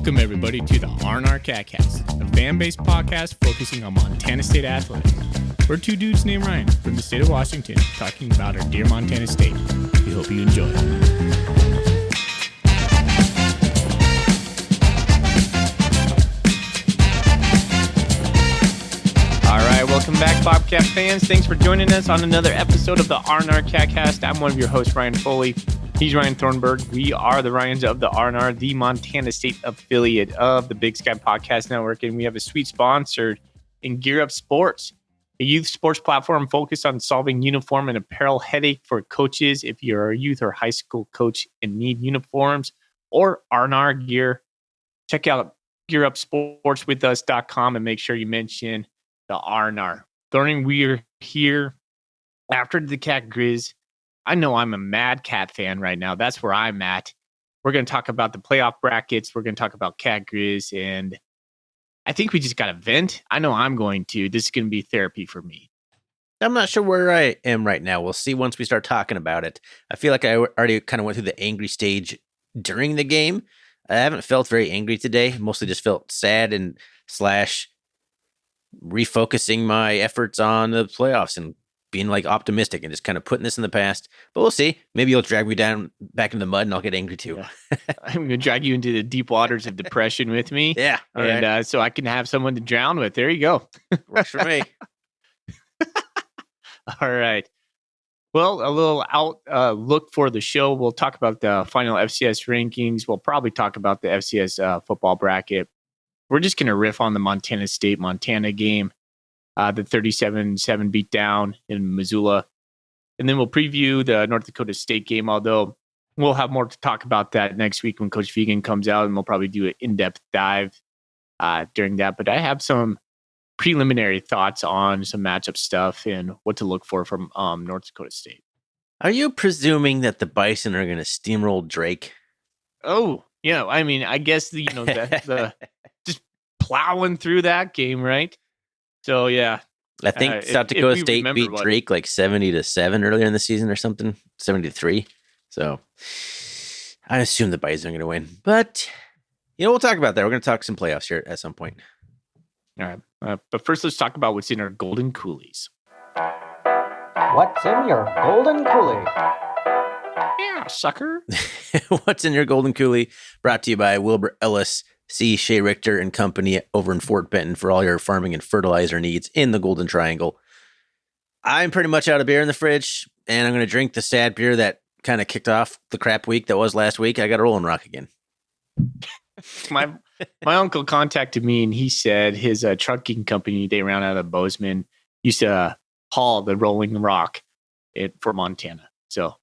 Welcome, everybody, to the R&R Catcast, a fan-based podcast focusing on Montana State athletics. We're two dudes named Ryan from the state of Washington talking about our dear Montana State. We hope you enjoy. All right, welcome back, Bobcat fans. Thanks for joining us on another episode of the R&R Catcast. I'm one of your hosts, Ryan Foley. He's Ryan Thornburg. We are the Ryans of the R&R, the Montana State affiliate of the Big Sky Podcast Network, and we have a sweet sponsor in Gear Up Sports, a youth sports platform focused on solving uniform and apparel headache for coaches. If you're a youth or high school coach and need uniforms or R&R gear, check out gearupsportswithus.com and make sure you mention the R&R. Thorning, we're here after the Cat Griz. I know I'm a Mad Cat fan right now. That's where I'm at. We're going to talk about the playoff brackets. We're going to talk about Cat Griz, and I think we just got to vent. I know I'm going to. This is going to be therapy for me. I'm not sure where I am right now. We'll see once we start talking about it. I feel like I already kind of went through the angry stage during the game. I haven't felt very angry today. Mostly just felt sad and / refocusing my efforts on the playoffs and being like optimistic and just kind of putting this in the past. But we'll see. Maybe you'll drag me down back in the mud and I'll get angry too. Yeah. I'm going to drag you into the deep waters of depression with me. Yeah. And so I can have someone to drown with. There you go. Works for me. All right. Well, a little look for the show. We'll talk about the final FCS rankings. We'll probably talk about the FCS football bracket. We're just going to riff on the Montana State-Montana game. The 37-7 beatdown in Missoula. And then we'll preview the North Dakota State game, although we'll have more to talk about that next week when Coach Vegan comes out, and we'll probably do an in-depth dive during that. But I have some preliminary thoughts on some matchup stuff and what to look for from North Dakota State. Are you presuming that the Bison are going to steamroll Drake? Oh, yeah. I mean, I guess, the just plowing through that game, right? So, yeah. I think South Dakota State beat Drake like 70-7 earlier in the season or something, 70-3. So I assume the Bison are going to win. But, we'll talk about that. We're going to talk some playoffs here at some point. All right. But first, let's talk about what's in our Golden Coolies. What's in your Golden Coolie? Yeah, sucker. What's in your Golden Coolie? Brought to you by Wilbur Ellis, C. Shea Richter and Company over in Fort Benton for all your farming and fertilizer needs in the Golden Triangle. I'm pretty much out of beer in the fridge, and I'm going to drink the sad beer that kind of kicked off the crap week that was last week. I got a Rolling Rock again. My uncle contacted me, and he said his trucking company, they ran out of Bozeman, used to haul the Rolling Rock for Montana. So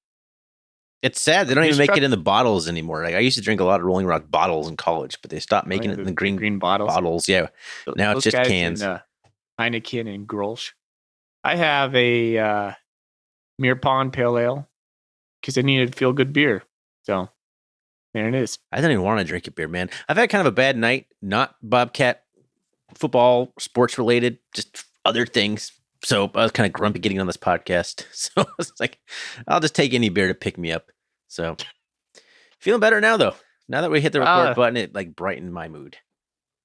it's sad. They don't even make it in the bottles anymore. Like I used to drink a lot of Rolling Rock bottles in college, but they stopped making it in the green bottles. Yeah. Now it's just cans. Heineken and Grolsch. I have a Mere Pond Pale Ale because I needed feel good beer. So there it is. I don't even want to drink a beer, man. I've had kind of a bad night, not Bobcat football, sports related, just other things. So I was kind of grumpy getting on this podcast. So I was like, I'll just take any beer to pick me up. So feeling better now, though. Now that we hit the record button, it like brightened my mood.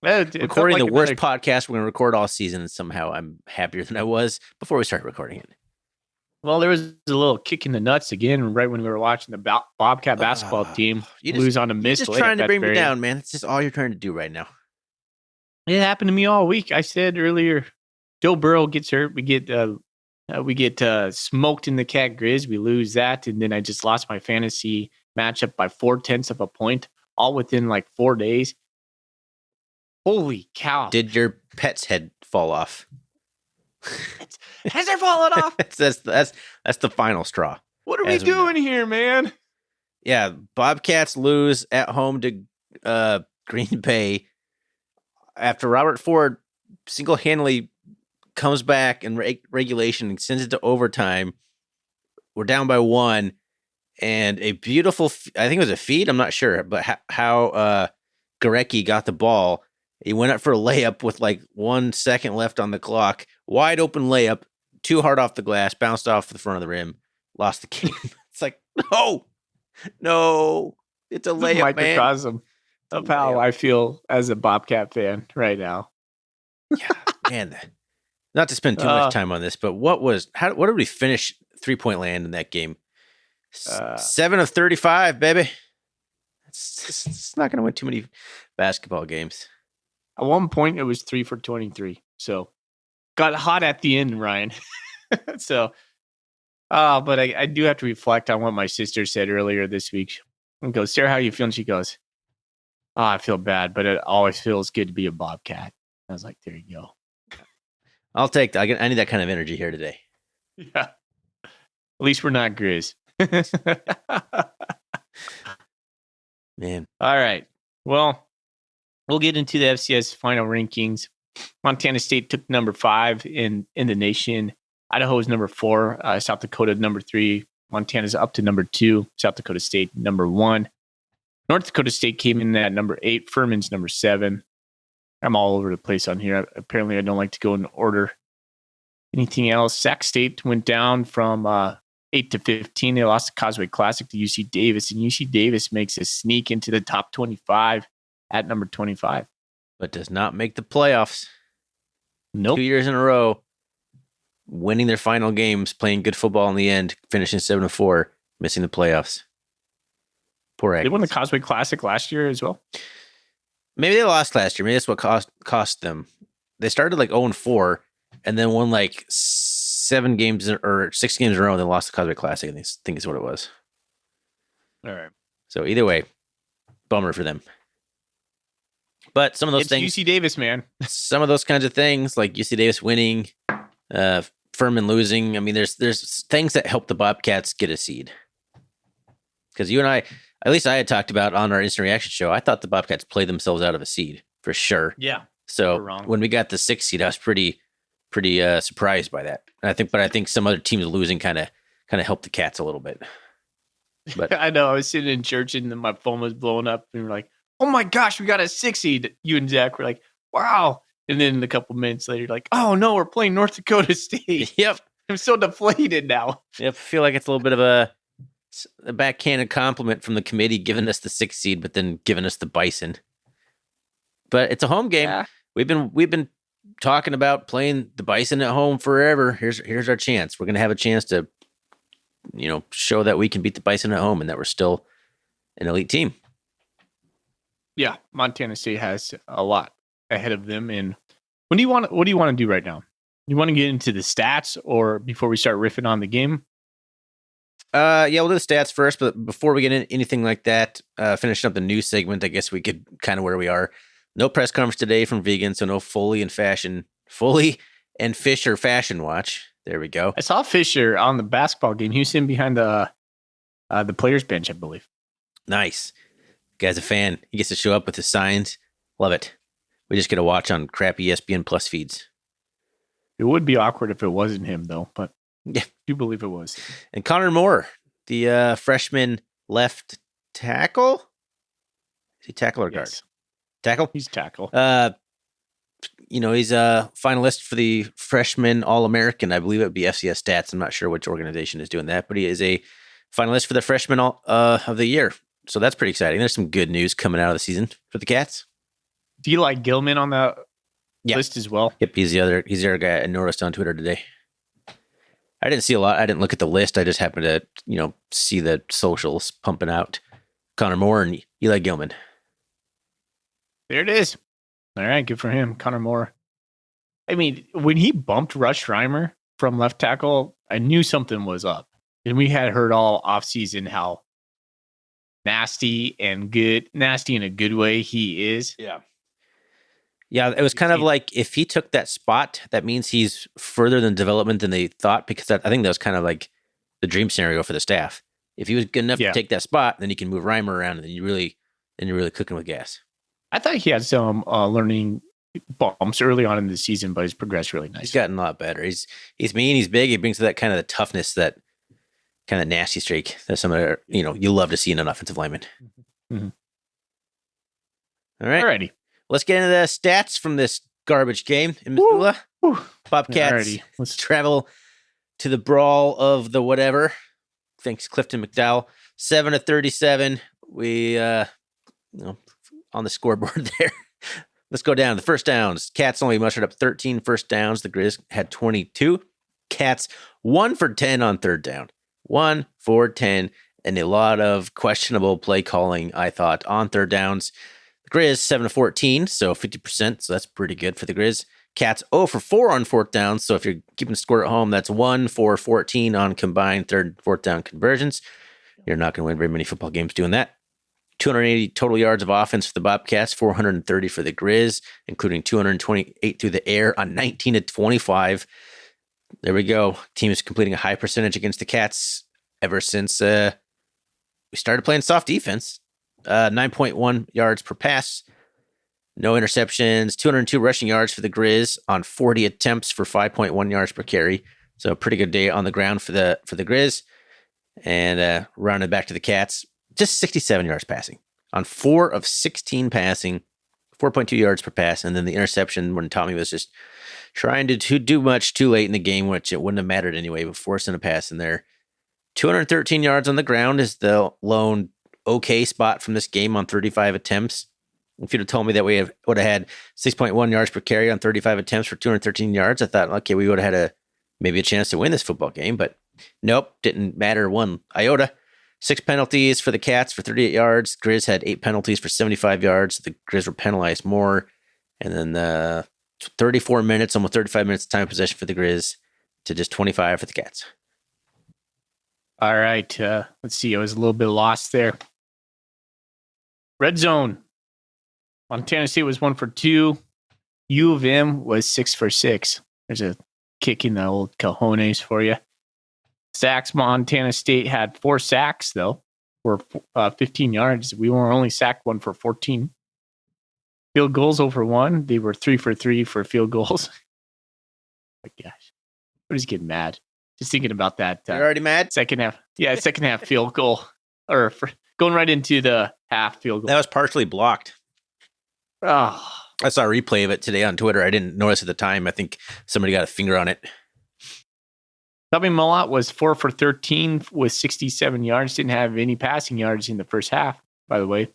Recording the worst podcast we're going to record all season, and somehow I'm happier than I was before we started recording it. Well, there was a little kick in the nuts again right when we were watching the Bobcat basketball team lose on a missed layup. You're just trying to bring me down, man. It's just all you're trying to do right now. It happened to me all week. I said earlier, Joe Burrow gets hurt. We get smoked in the Cat Griz. We lose that, and then I just lost my fantasy matchup by 0.4 of a point, all within like 4 days. Holy cow! Did your pet's head fall off? Has it fallen off? That's the final straw. What are we doing here, man? Yeah, Bobcats lose at home to Green Bay after Robert Ford single-handedly comes back in regulation and sends it to overtime. We're down by 1, and a beautiful, I think it was a feed, I'm not sure, but how Gorecki got the ball. He went up for a layup with like 1 second left on the clock. Wide open layup, too hard off the glass, bounced off the front of the rim, lost the game. It's like, no, it's a layup, microcosm. man. of how I feel as a Bobcat fan right now. Yeah, man. Not to spend too much time on this, but what did we finish 3-point land in that game? 7 of 35, baby. It's not going to win too many basketball games. At one point, it was 3 for 23. So got hot at the end, Ryan. So, but I do have to reflect on what my sister said earlier this week. And goes, Sarah, how you feeling? She goes, I feel bad, but it always feels good to be a Bobcat. I was like, there you go. I'll take that. I need that kind of energy here today. Yeah. At least we're not Griz. Man. All right. Well, we'll get into the FCS final rankings. Montana State took number 5 in the nation. Idaho is number 4. South Dakota number 3. Montana's up to number 2. South Dakota State number 1. North Dakota State came in at number 8. Furman's number 7. I'm all over the place on here. Apparently, I don't like to go in order. Anything else? Sac State went down from 8 to 15. They lost the Causeway Classic to UC Davis, and UC Davis makes a sneak into the top 25 at number 25. But does not make the playoffs. Nope. 2 years in a row, winning their final games, playing good football in the end, finishing 7-4, missing the playoffs. Poor Aggies. They won the Causeway Classic last year as well. Maybe they lost last year. Maybe that's what cost them. They started like 0-4 and then won like 6 games in a row and then lost the Causeway Classic. I think is what it was. All right. So either way, bummer for them. But some of those it's things, UC Davis, man. some of those kinds of things, like UC Davis winning, Furman losing. I mean, there's things that help the Bobcats get a seed. Because you and I, at least I had talked about on our instant reaction show, I thought the Bobcats played themselves out of a seed for sure. Yeah. So when we got the 6th seed, I was pretty surprised by that. And I think some other teams losing kind of helped the Cats a little bit. But I know. I was sitting in church and then my phone was blowing up, and we're like, "Oh my gosh, we got a 6 seed!" You and Zach were like, "Wow!" And then a couple minutes later, like, "Oh no, we're playing North Dakota State." Yep. I'm so deflated now. Yep. I feel like it's a little bit of a backhanded compliment from the committee giving us the 6th seed, but then giving us the Bison. But it's a home game. Yeah. We've been talking about playing the Bison at home forever. Here's our chance. We're gonna have a chance to, show that we can beat the Bison at home and that we're still an elite team. Yeah, Montana State has a lot ahead of them. And what do you want to do right now? You want to get into the stats, or before we start riffing on the game? Yeah, we'll do the stats first, but before we get into anything like that, finishing up the news segment, I guess we could kind of where we are. No press conference today from Vegan, so no Foley and Fisher fashion watch. There we go. I saw Fisher on the basketball game. He was sitting behind the players bench, I believe. Nice. Guy's a fan. He gets to show up with his signs. Love it. We just get to watch on crappy ESPN Plus feeds. It would be awkward if it wasn't him, though, but yeah, I do believe it was. And Connor Moore, the freshman left tackle. Is he tackle or guard? Yes. Tackle? He's tackle. He's a finalist for the freshman All-American. I believe it would be FCS Stats. I'm not sure which organization is doing that, but he is a finalist for the freshman of the year. So that's pretty exciting. There's some good news coming out of the season for the Cats. Do you like Gilman on the list as well? Yep, he's the other guy I noticed on Twitter today. I didn't see a lot. I didn't look at the list. I just happened to, see the socials pumping out Connor Moore and Eli Gilman. There it is. All right, good for him, Connor Moore. I mean, when he bumped Rush Reimer from left tackle, I knew something was up. And we had heard all offseason how nasty in a good way he is. Yeah. Yeah, it was kind of like if he took that spot, that means he's further in development than they thought, because I think that was kind of like the dream scenario for the staff. If he was good enough to take that spot, then you can move Reimer around, and then you're really cooking with gas. I thought he had some learning bumps early on in the season, but he's progressed really nice. He's gotten a lot better. He's mean, he's big. He brings that kind of the toughness, that kind of nasty streak that some of you love to see in an offensive lineman. Mm-hmm. All right. Alrighty. Let's get into the stats from this garbage game in Missoula. Bobcats let's travel to the brawl of the whatever. Thanks, Clifton McDowell. 7 of 37. We, on the scoreboard there. Let's go down. The first downs. Cats only mustered up 13 first downs. The Griz had 22. Cats 1 for 10 on third down. 1 for 10. And a lot of questionable play calling, I thought, on third downs. The Griz 7 to 14, so 50%. So that's pretty good for the Griz. Cats 0 for 4 on fourth down. So if you're keeping score at home, that's 1 for 14 on combined third and fourth down conversions. You're not going to win very many football games doing that. 280 total yards of offense for the Bobcats, 430 for the Griz, including 228 through the air on 19 to 25. There we go. Team is completing a high percentage against the Cats ever since we started playing soft defense. 9.1 yards per pass. No interceptions. 202 rushing yards for the Griz on 40 attempts for 5.1 yards per carry. So a pretty good day on the ground for the Griz. And rounded back to the Cats. Just 67 yards passing on 4 of 16 passing, 4.2 yards per pass. And then the interception when Tommy was just trying to do much too late in the game, which it wouldn't have mattered anyway, but forcing a pass in there. 213 yards on the ground is the lone okay spot from this game on 35 attempts. If you'd have told me that we would have had 6.1 yards per carry on 35 attempts for 213 yards, I thought, okay, we would have had maybe a chance to win this football game, but nope, didn't matter one iota. 6 penalties for the Cats for 38 yards. Griz had 8 penalties for 75 yards. The Griz were penalized more. And then 34 minutes, almost 35 minutes of time of possession for the Griz to just 25 for the Cats. All right. Let's see. I was a little bit lost there. Red zone. Montana State was 1 for 2. U of M was 6 for 6. There's a kick in the old cojones for you. Sacks, Montana State had 4 sacks, though, for 15 yards. We were only sacked 1 for 14. Field goals over 1. They were 3 for 3 for field goals. Oh, my gosh. I'm just getting mad. Just thinking about that. You're already mad? Second half. Yeah, second half field goal. Or going right into the half field goal. That was partially blocked. Oh. I saw a replay of it today on Twitter. I didn't notice at the time. I think somebody got a finger on it. Tommy Mellott was 4 for 13 with 67 yards. Didn't have any passing yards in the first half, by the way.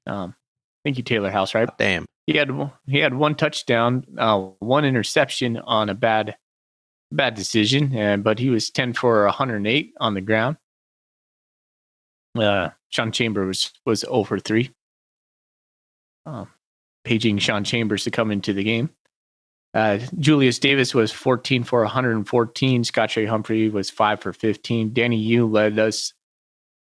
Thank you, Taylor House, right? Damn. He had 1 touchdown, 1 interception on a bad decision, but he was 10 for 108 on the ground. Sean Chambers was 0 for 3. Paging Sean Chambers to come into the game. Julius Davis was 14 for 114. Scott Trey Humphrey was 5 for 15. Danny Yu led us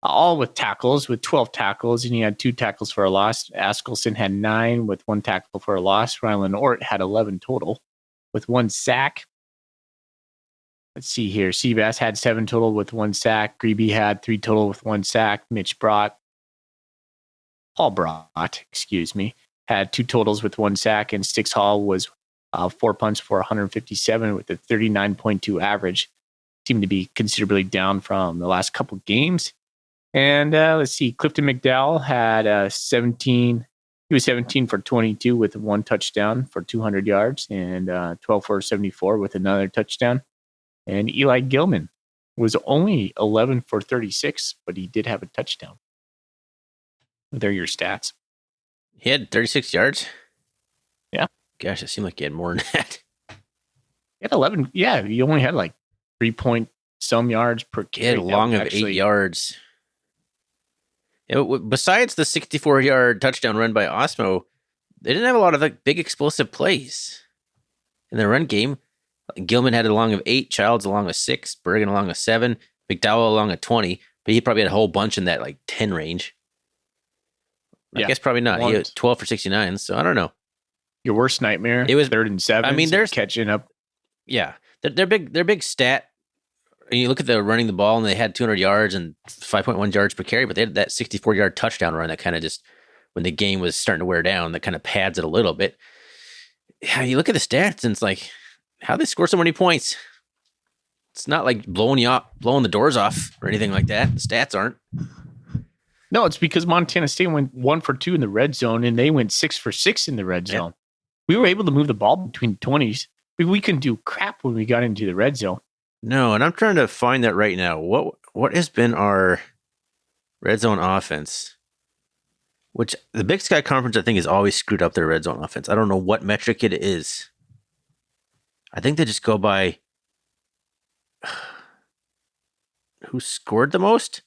all with tackles, with 12 tackles, and he had 2 tackles for a loss. Askelson had 9 with 1 tackle for a loss. Rylan Ort had 11 total with 1 sack. Let's see here. Seabass had 7 total with 1 sack. Grebe had 3 total with 1 sack. Paul Brott, had 2 totals with 1 sack, and Sticks Hall was 4 punts for 157 with a 39.2 average. Seemed to be considerably down from the last couple games. And let's see, Clifton McDowell had 17. He was 17 for 22 with 1 touchdown for 200 yards and 12 for 74 with another touchdown. And Eli Gilman was only 11 for 36, but he did have a touchdown. They're your stats. He had 36 yards? Yeah. Gosh, it seemed like he had more than that. He had 11. Yeah, he only had like 3 point some yards per carry. He had a long of 8 yards. Besides the 64-yard touchdown run by Osmo, they didn't have a lot of like big explosive plays in the run game. Gilman had a long of 8, Childs a long of 6, Bergen a long of 7, McDowell a long of 20, but he probably had a whole bunch in that like 10 range. I guess probably not. He had 12 for 69, so I don't know. Your worst nightmare. It was 3rd and 7. I mean, there's catching up. Yeah, they're big stat. And you look at the running the ball, and they had 200 yards and 5.1 yards per carry, but they had that 64-yard touchdown run that kind of just, when the game was starting to wear down, that kind of pads it a little bit. Yeah, you look at the stats, and it's like, how they score so many points? It's not like blowing the doors off or anything like that. The stats aren't. No, it's because Montana State went 1 for 2 in the red zone, and they went 6 for 6 in the red zone. We were able to move the ball between 20s. We couldn't do crap when we got into the red zone. No, and I'm trying to find that right now. What has been our red zone offense? Which the Big Sky Conference, I think, has always screwed up their red zone offense. I don't know what metric it is. I think they just go by who scored the most.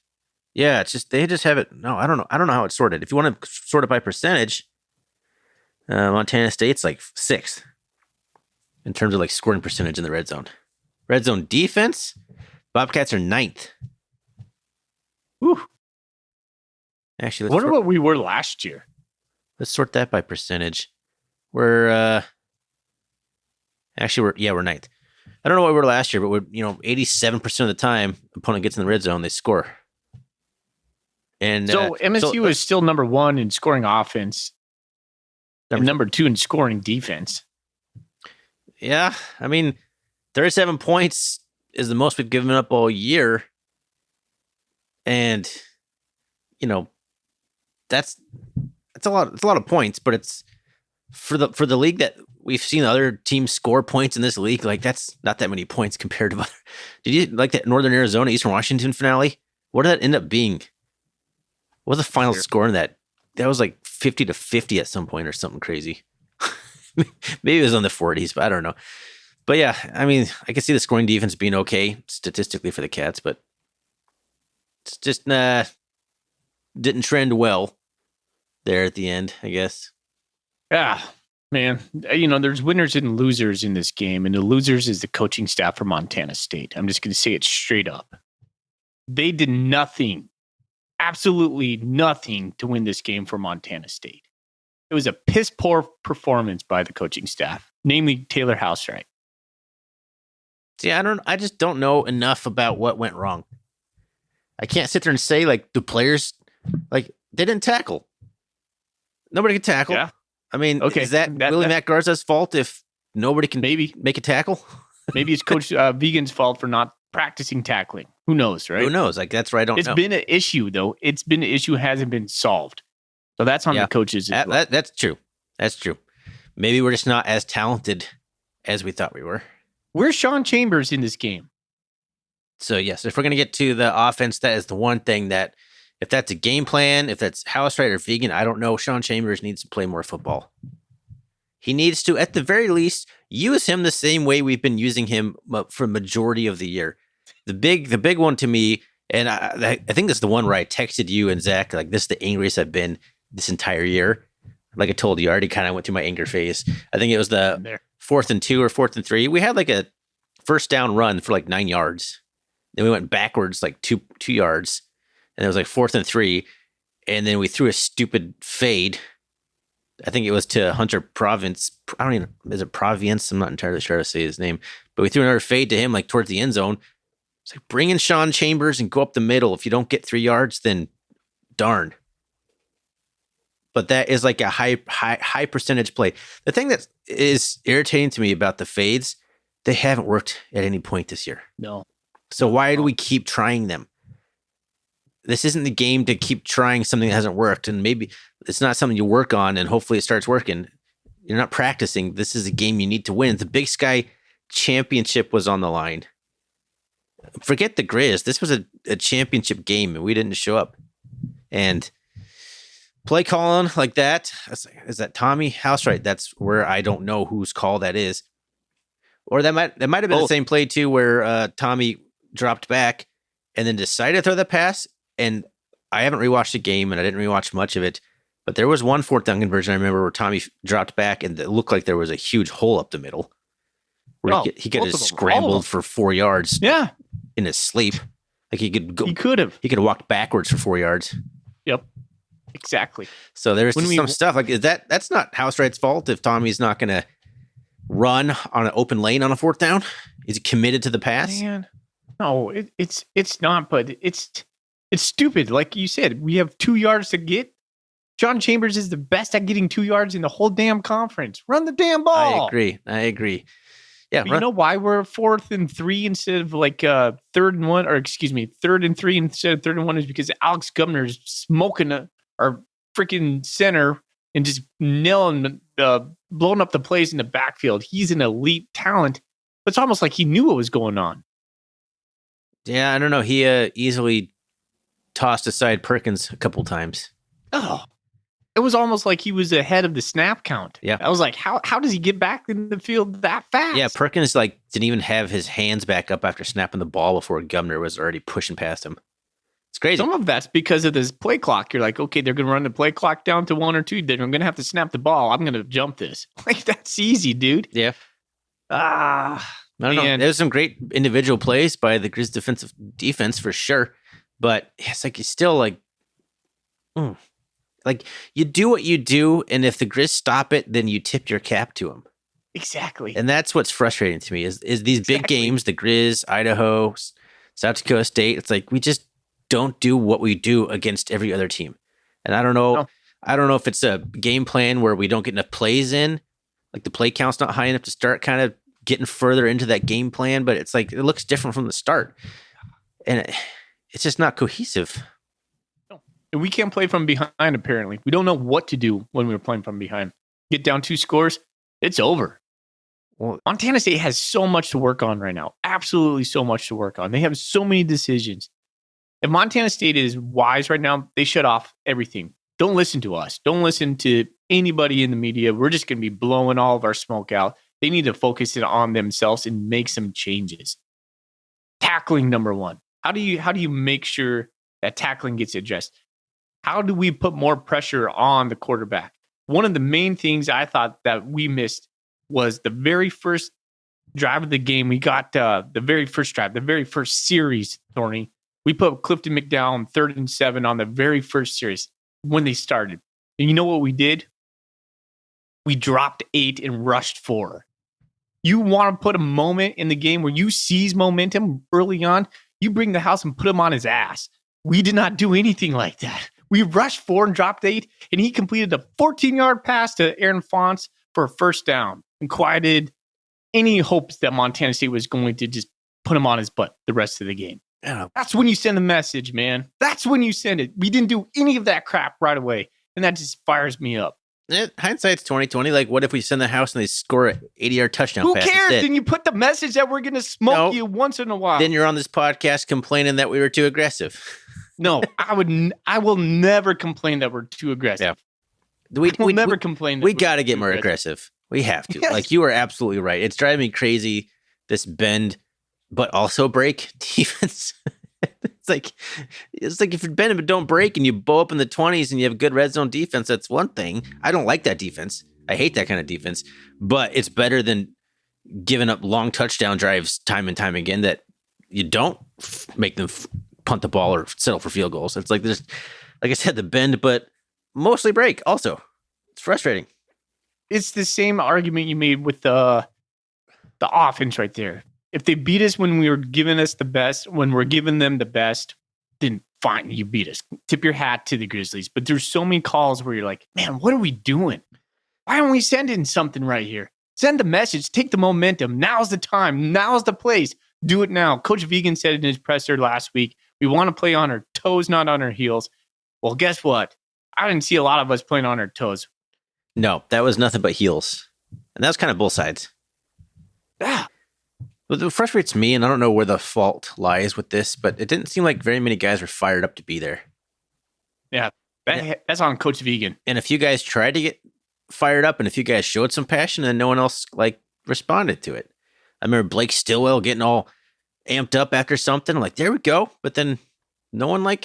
Yeah, it's just they just have it. No, I don't know. I don't know how it's sorted. If you want to sort it by percentage, Montana State's like 6th in terms of like scoring percentage in the red zone. Red zone defense, Bobcats are 9th. Whew. Actually, I wonder what we were last year. Let's sort that by percentage. We're 9th. I don't know what we were last year, but we're 87% of the time opponent gets in the red zone, they score. And so MSU is still number 1 in scoring offense, and number 2 in scoring defense. Yeah, I mean, 37 points is the most we've given up all year, and that's a lot. It's a lot of points, but it's for the league that we've seen other teams score points in this league. Like that's not that many points compared to other. Did you like that Northern Arizona Eastern Washington finale? What did that end up being? What was the final score in that? That was like 50-50 at some point or something crazy. Maybe it was on the 40s, but I don't know. But yeah, I mean, I can see the scoring defense being okay statistically for the Cats, but it's just didn't trend well there at the end, I guess. Yeah, man. There's winners and losers in this game, and the losers is the coaching staff for Montana State. I'm just going to say it straight up. They did nothing, absolutely nothing to win this game for Montana State. It was a piss poor performance by the coaching staff, namely Taylor Housewright. See, I just don't know enough about what went wrong. I can't sit there and say like the players, like they didn't tackle. Nobody could tackle. Yeah. I mean, okay. Is that Willie Matt Garza's fault if nobody can maybe make a tackle? Maybe it's Coach Vegan's fault for not practicing tackling. Who knows, right? Who knows? Like that's right. I don't know. It's been an issue though. It's been an issue, hasn't been solved. So that's on the coaches as well. That's true. That's true. Maybe we're just not as talented as we thought we were. Where's Sean Chambers in this game? So, yes, if we're going to get to the offense, that is the one thing that, if that's a game plan, if that's Housewright or Vegan, I don't know. Sean Chambers needs to play more football. He needs to, at the very least, use him the same way we've been using him for majority of the year. The big one to me, and I think this is the one where I texted you and Zach, like, this is the angriest I've been this entire year. Like I told you, I already kind of went through my anger phase. I think it was the 4th and 2 or 4th and 3. We had like a first down run for like 9 yards. Then we went backwards like 2 yards. And it was like 4th and 3. And then we threw a stupid fade. I think it was to Hunter Province. I don't even, is it Province? I'm not entirely sure how to say his name. But we threw another fade to him like towards the end zone. It's like, bring in Sean Chambers and go up the middle. If you don't get 3 yards, then darn. But that is like a high percentage play. The thing that is irritating to me about the fades, they haven't worked at any point this year. No. So why do we keep trying them? This isn't the game to keep trying something that hasn't worked. And maybe it's not something you work on and hopefully it starts working. You're not practicing. This is a game you need to win. The Big Sky championship was on the line. Forget the Griz. This was a championship game and we didn't show up. And play calling like that, is that Tommy Housewright? That's where I don't know whose call that is. Or that might have been the same play too, where Tommy dropped back and then decided to throw the pass. And I haven't rewatched the game and I didn't rewatch much of it, but there was one 4th down conversion I remember where Tommy dropped back and it looked like there was a huge hole up the middle. Where he could have scrambled for 4 yards. Yeah, in his sleep, like he could go. He could have walked backwards for 4 yards. Yep. Exactly. So there's some stuff like that's not Housewright's fault if Tommy's not going to run on an open lane on a 4th down. Is he committed to the pass? Man, no, it's not. But it's stupid. Like you said, we have 2 yards to get. John Chambers is the best at getting 2 yards in the whole damn conference. Run the damn ball. I agree. Yeah, you know why we're 4th and 3 instead of like 3rd and 1, or excuse me, 3rd and 3 instead of 3rd and 1 is because Alex Gubner's smoking our freaking center and just blowing up the plays in the backfield. He's an elite talent. But it's almost like he knew what was going on. Yeah, I don't know. He easily tossed aside Perkins a couple times. Oh, It was almost like he was ahead of the snap count. Yeah. I was like, how does he get back in the field that fast? Yeah, Perkins didn't even have his hands back up after snapping the ball before Gumner was already pushing past him. It's crazy. Some of that's because of this play clock. You're like, okay, they're going to run the play clock down to 1 or 2. Then I'm going to have to snap the ball. I'm going to jump this. Like, that's easy, dude. Yeah. I don't know. There was some great individual plays by the Griz defense for sure. But it's like, you still like you do what you do. And if the Griz stop it, then you tip your cap to them. Exactly. And that's what's frustrating to me is these big games, the Griz, Idaho, South Dakota State. It's like, we just don't do what we do against every other team. And I don't know. No. I don't know if it's a game plan where we don't get enough plays in, like the play count's not high enough to start kind of getting further into that game plan, but it's like, it looks different from the start. And it's just not cohesive. No. We can't play from behind, apparently. We don't know what to do when we're playing from behind. Get down 2 scores, it's over. Well, Montana State has so much to work on right now. Absolutely so much to work on. They have so many decisions. If Montana State is wise right now, they shut off everything. Don't listen to us. Don't listen to anybody in the media. We're just going to be blowing all of our smoke out. They need to focus it on themselves and make some changes. Tackling, number 1. How do you make sure that tackling gets addressed? How do we put more pressure on the quarterback? One of the main things I thought that we missed was the very first drive of the game. We got the very first drive, the very first series, Thorny. We put Clifton McDowell on 3rd and 7 on the very first series when they started. And you know what we did? We dropped 8 and rushed 4. You want to put a moment in the game where you seize momentum early on, you bring the house and put him on his ass. We did not do anything like that. We rushed 4 and dropped 8, and he completed a 14-yard pass to Aaron Fonts for a first down and quieted any hopes that Montana State was going to just put him on his butt the rest of the game. That's when you send a message, man. That's when you send it. We didn't do any of that crap right away, and that just fires me up. Hindsight's 2020. Like, what if we send the house and they score an 80-yard touchdown Who pass cares? instead? Then you put the message that we're going to smoke you once in a while. Then you're on this podcast complaining that we were too aggressive. No, I will never complain that we're too aggressive. Yeah. We never complain. We got to get more aggressive. We have to. Yes. Like, you are absolutely right. It's driving me crazy, this bend, but also break defense. It's like if you bend but don't break and you bow up in the 20s and you have good red zone defense, that's one thing. I don't like that defense. I hate that kind of defense, but it's better than giving up long touchdown drives time and time again that you don't make them punt the ball or settle for field goals. It's like there's, like I said, the bend, but mostly break also. It's frustrating. It's the same argument you made with the offense right there. If they beat us when we were giving us the best, when we're giving them the best, then fine, you beat us. Tip your hat to the Grizzlies. But there's so many calls where you're like, man, what are we doing? Why aren't we sending something right here? Send the message. Take the momentum. Now's the time. Now's the place. Do it now. Coach Vegan said in his presser last week, we want to play on our toes, not on our heels. Well, guess what? I didn't see a lot of us playing on our toes. No, that was nothing but heels. And that was kind of both sides. Yeah. What frustrates me, and I don't know where the fault lies with this, but it didn't seem like very many guys were fired up to be there. Yeah, that's on Coach Vegan. And a few guys tried to get fired up, and a few guys showed some passion, and no one else responded to it. I remember Blake Stillwell getting all amped up after something. I'm like, there we go. But then no one I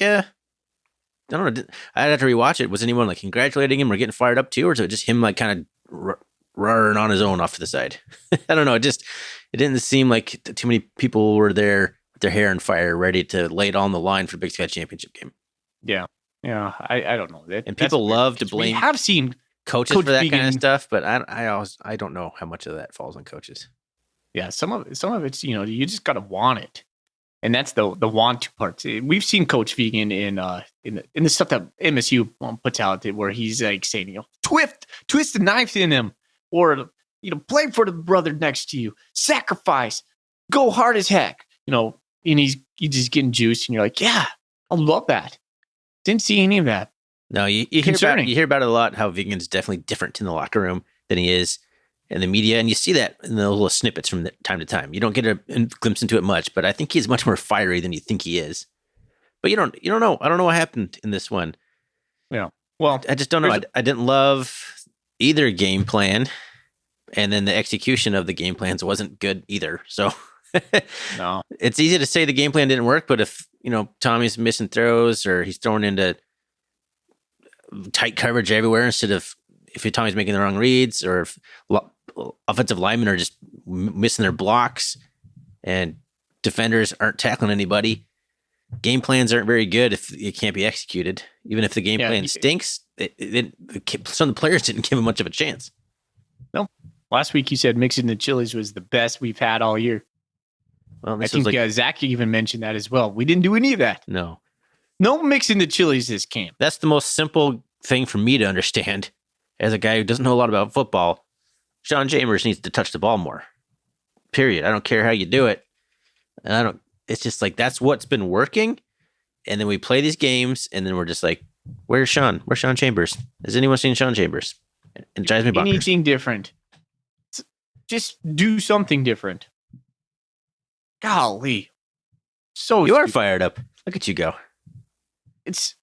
don't know. I'd have to rewatch it. Was anyone congratulating him or getting fired up too, or is it just him kind of roaring on his own off to the side? I don't know. It didn't seem like too many people were there with their hair on fire, ready to lay it on the line for Big Sky Championship game. Yeah. I don't know. And people love to blame. We have seen coaches for that kind of stuff, but I don't know how much of that falls on coaches. Yeah, some of it's you just gotta want it, and that's the want to part. We've seen Coach Vegan in the stuff that MSU puts out where he's saying twist the knife in him, or play for the brother next to you, sacrifice, go hard as heck, and he's just getting juiced, and you're like, yeah, I love that. Didn't see any of that. No, you hear about it a lot. How Vegan's definitely different in the locker room than he is in the media, and you see that in the little snippets from time to time. You don't get a glimpse into it much, but I think he's much more fiery than you think he is. But you don't know. I don't know what happened in this one. Yeah. Well, I just don't know. I didn't love either game plan, and then the execution of the game plans wasn't good either. So no. It's easy to say the game plan didn't work, but if Tommy's missing throws or he's throwing into tight coverage everywhere instead of if Tommy's making the wrong reads, or if offensive linemen are just missing their blocks and defenders aren't tackling anybody, game plans aren't very good if it can't be executed. Even if the game plan stinks, some of the players didn't give him much of a chance. No. Last week you said mixing the chilies was the best we've had all year. Well, I think Zach even mentioned that as well. We didn't do any of that. No mixing the chilies this camp. That's the most simple thing for me to understand as a guy who doesn't know a lot about football. Sean Chambers needs to touch the ball more. Period. I don't care how you do it. And it's just like, that's what's been working. And then we play these games and then we're just like, where's Sean? Where's Sean Chambers? Has anyone seen Sean Chambers? It drives me bonkers. Anything different. Just do something different. Golly. So you are fired up. Look at you go. It's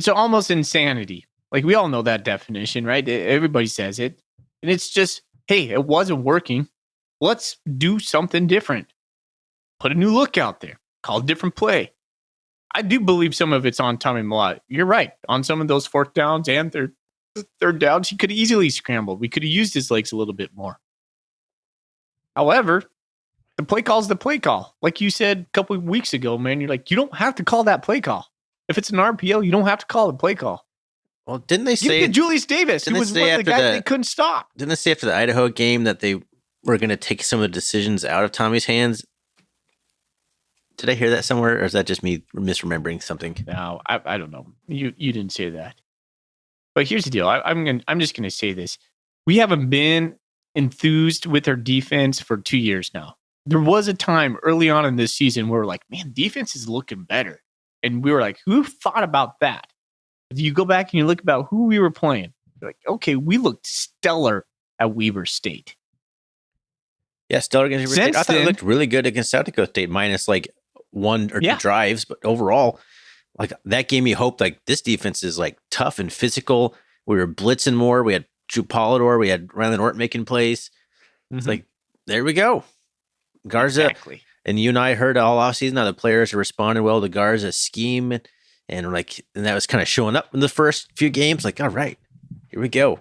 almost insanity. Like, we all know that definition, right? Everybody says it. And it's just, hey, it wasn't working. Let's do something different. Put a new look out there. Call a different play. I do believe some of it's on Tommy Mellott. You're right. On some of those fourth downs and third downs, he could have easily scrambled. We could have used his legs a little bit more. However, the play call is the play call. Like you said a couple of weeks ago, man, you're like, you don't have to call that play call. If it's an RPO, you don't have to call the play call. Well, didn't they say... Give it to Julius Davis, who was the guy they couldn't stop. Didn't they say after the Idaho game that they were going to take some of the decisions out of Tommy's hands? Did I hear that somewhere, or is that just me misremembering something? No, I don't know. You didn't say that. But here's the deal. I'm just going to say this. We haven't been enthused with our defense for 2 years now. There was a time early on in this season where we're like, man, defense is looking better. And we were like, who thought about that? You go back and you look about who we were playing. You're like, okay, we looked stellar at Weber State. Yeah, stellar against Weber State. I thought it looked really good against South Dakota State, minus like one or two drives. But overall, like, that gave me hope. Like, this defense is like tough and physical. We were blitzing more. We had Drew Polidor. We had Rylan Orton making plays. Mm-hmm. It's like, there we go. Garza. Exactly. And you and I heard all offseason how the players are responding well to Garza's scheme. And that was kind of showing up in the first few games. Like, all right, here we go.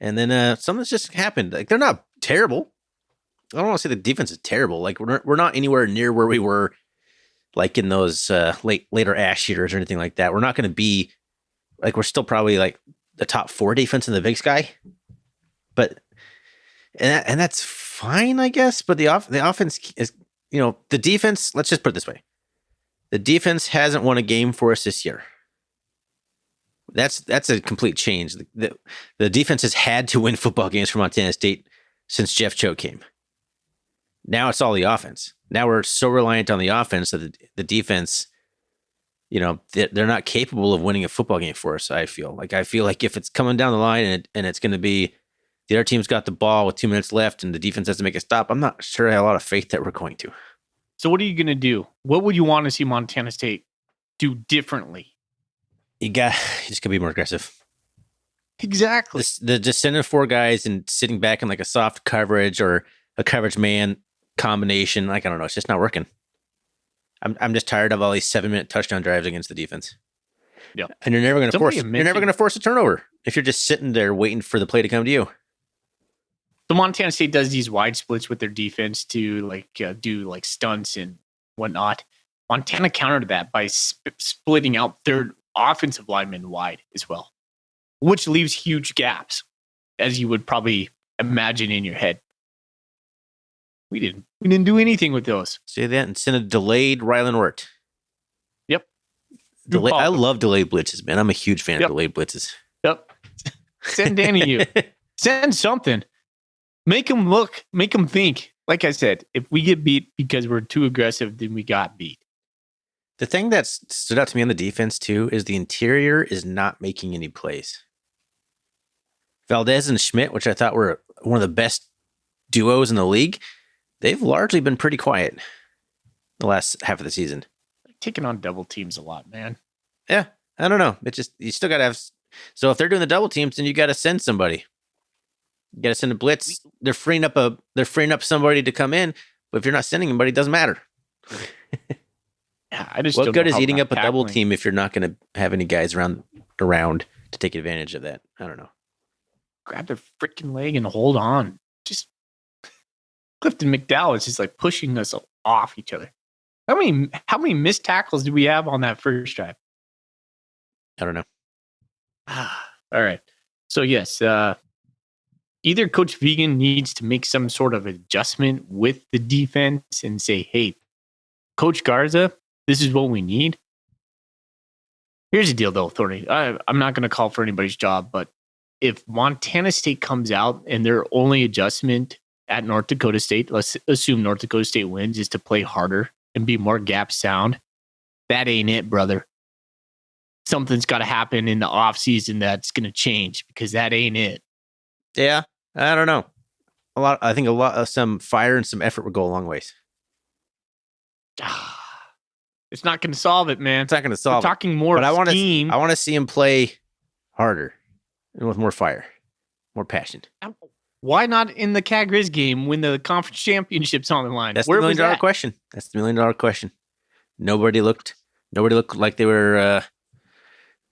And then something's just happened. Like, they're not terrible. I don't want to say the defense is terrible. Like, we're not anywhere near where we were, like, in those later Ash years or anything like that. We're not going to be, like, we're still probably like the top 4 defense in the Big Sky. But and that's fine, I guess. But the offense is, the defense. Let's just put it this way: the defense hasn't won a game for us this year. That's a complete change. The defense has had to win football games for Montana State since Jeff Cho came. Now it's all the offense. Now we're so reliant on the offense that the defense, they're not capable of winning a football game for us. I feel like if it's coming down the line and it's going to be the other team's got the ball with 2 minutes left and the defense has to make a stop, I'm not sure I have a lot of faith that we're going to. So what are you going to do? What would you want to see Montana State do differently? You just gotta be more aggressive. Exactly. Just sending 4 guys and sitting back in like a soft coverage or a coverage man combination. Like, I don't know. It's just not working. I'm just tired of all these 7-minute touchdown drives against the defense. Yeah. And you're never going to force a turnover if you're just sitting there waiting for the play to come to you. So Montana State does these wide splits with their defense to do like stunts and whatnot. Montana countered that by splitting out their offensive linemen wide as well, which leaves huge gaps, as you would probably imagine in your head. We didn't do anything with those. Say that and send a delayed Rylan Wirt. Yep. I love delayed blitzes, man. I'm a huge fan of delayed blitzes. Yep. Send Danny you. Send something. Make them look. Make them think. Like I said, if we get beat because we're too aggressive, then we got beat. The thing that stood out to me on the defense, too, is the interior is not making any plays. Valdez and Schmidt, which I thought were one of the best duos in the league, they've largely been pretty quiet the last half of the season. Taking on double teams a lot, man. Yeah, I don't know. It's just, you still got to have So if they're doing the double teams, then you got to send somebody. You got to send a blitz. They're freeing up somebody to come in. But if you're not sending anybody, it doesn't matter. Yeah, I just What don't good know is how eating up a double tackling- team if you're not going to have any guys around to take advantage of that? I don't know. Grab their freaking leg and hold on. Just Clifton McDowell is just like pushing us off each other. How many missed tackles do we have on that first drive? I don't know. All right. So yes, either Coach Vegan needs to make some sort of adjustment with the defense and say, "Hey, Coach Garza, this is what we need." Here's the deal, though, Thorny. I'm not going to call for anybody's job, but if Montana State comes out and their only adjustment at North Dakota State, let's assume North Dakota State wins, is to play harder and be more gap sound, that ain't it, brother. Something's got to happen in the offseason that's going to change because that ain't it. Yeah, I don't know. I think some fire and some effort would go a long ways. It's not going to solve it, man. It's not going to solve We're talking more but scheme. I want to see him play harder and with more fire, more passion. Why not in the Griz game when the conference championship's on the line? That's Where the $1 was million that? question. That's the $1 million question. Nobody looked like they were.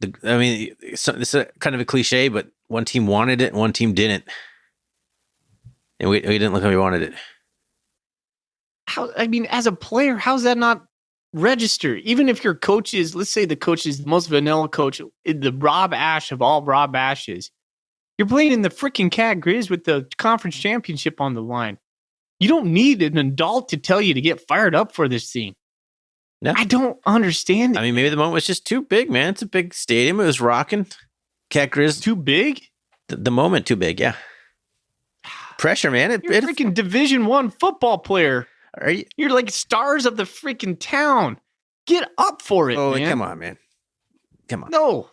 This is kind of a cliche, but one team wanted it, and one team didn't, and we didn't look like we wanted it. As a player, how's that not register? Even if your coach is, let's say the coach is the most vanilla coach, the Rob Ash of all Rob Ashes, you're playing in the freaking Griz with the conference championship on the line. You don't need an adult to tell you to get fired up for this thing. No. I don't understand it. Maybe the moment was just too big, man. It's a big stadium. It was rocking. Griz Too big? The moment too big, yeah. Pressure, man. You're a freaking Division I football player. You're like stars of the freaking town. Get up for it, man. Come on, man. Come on. No.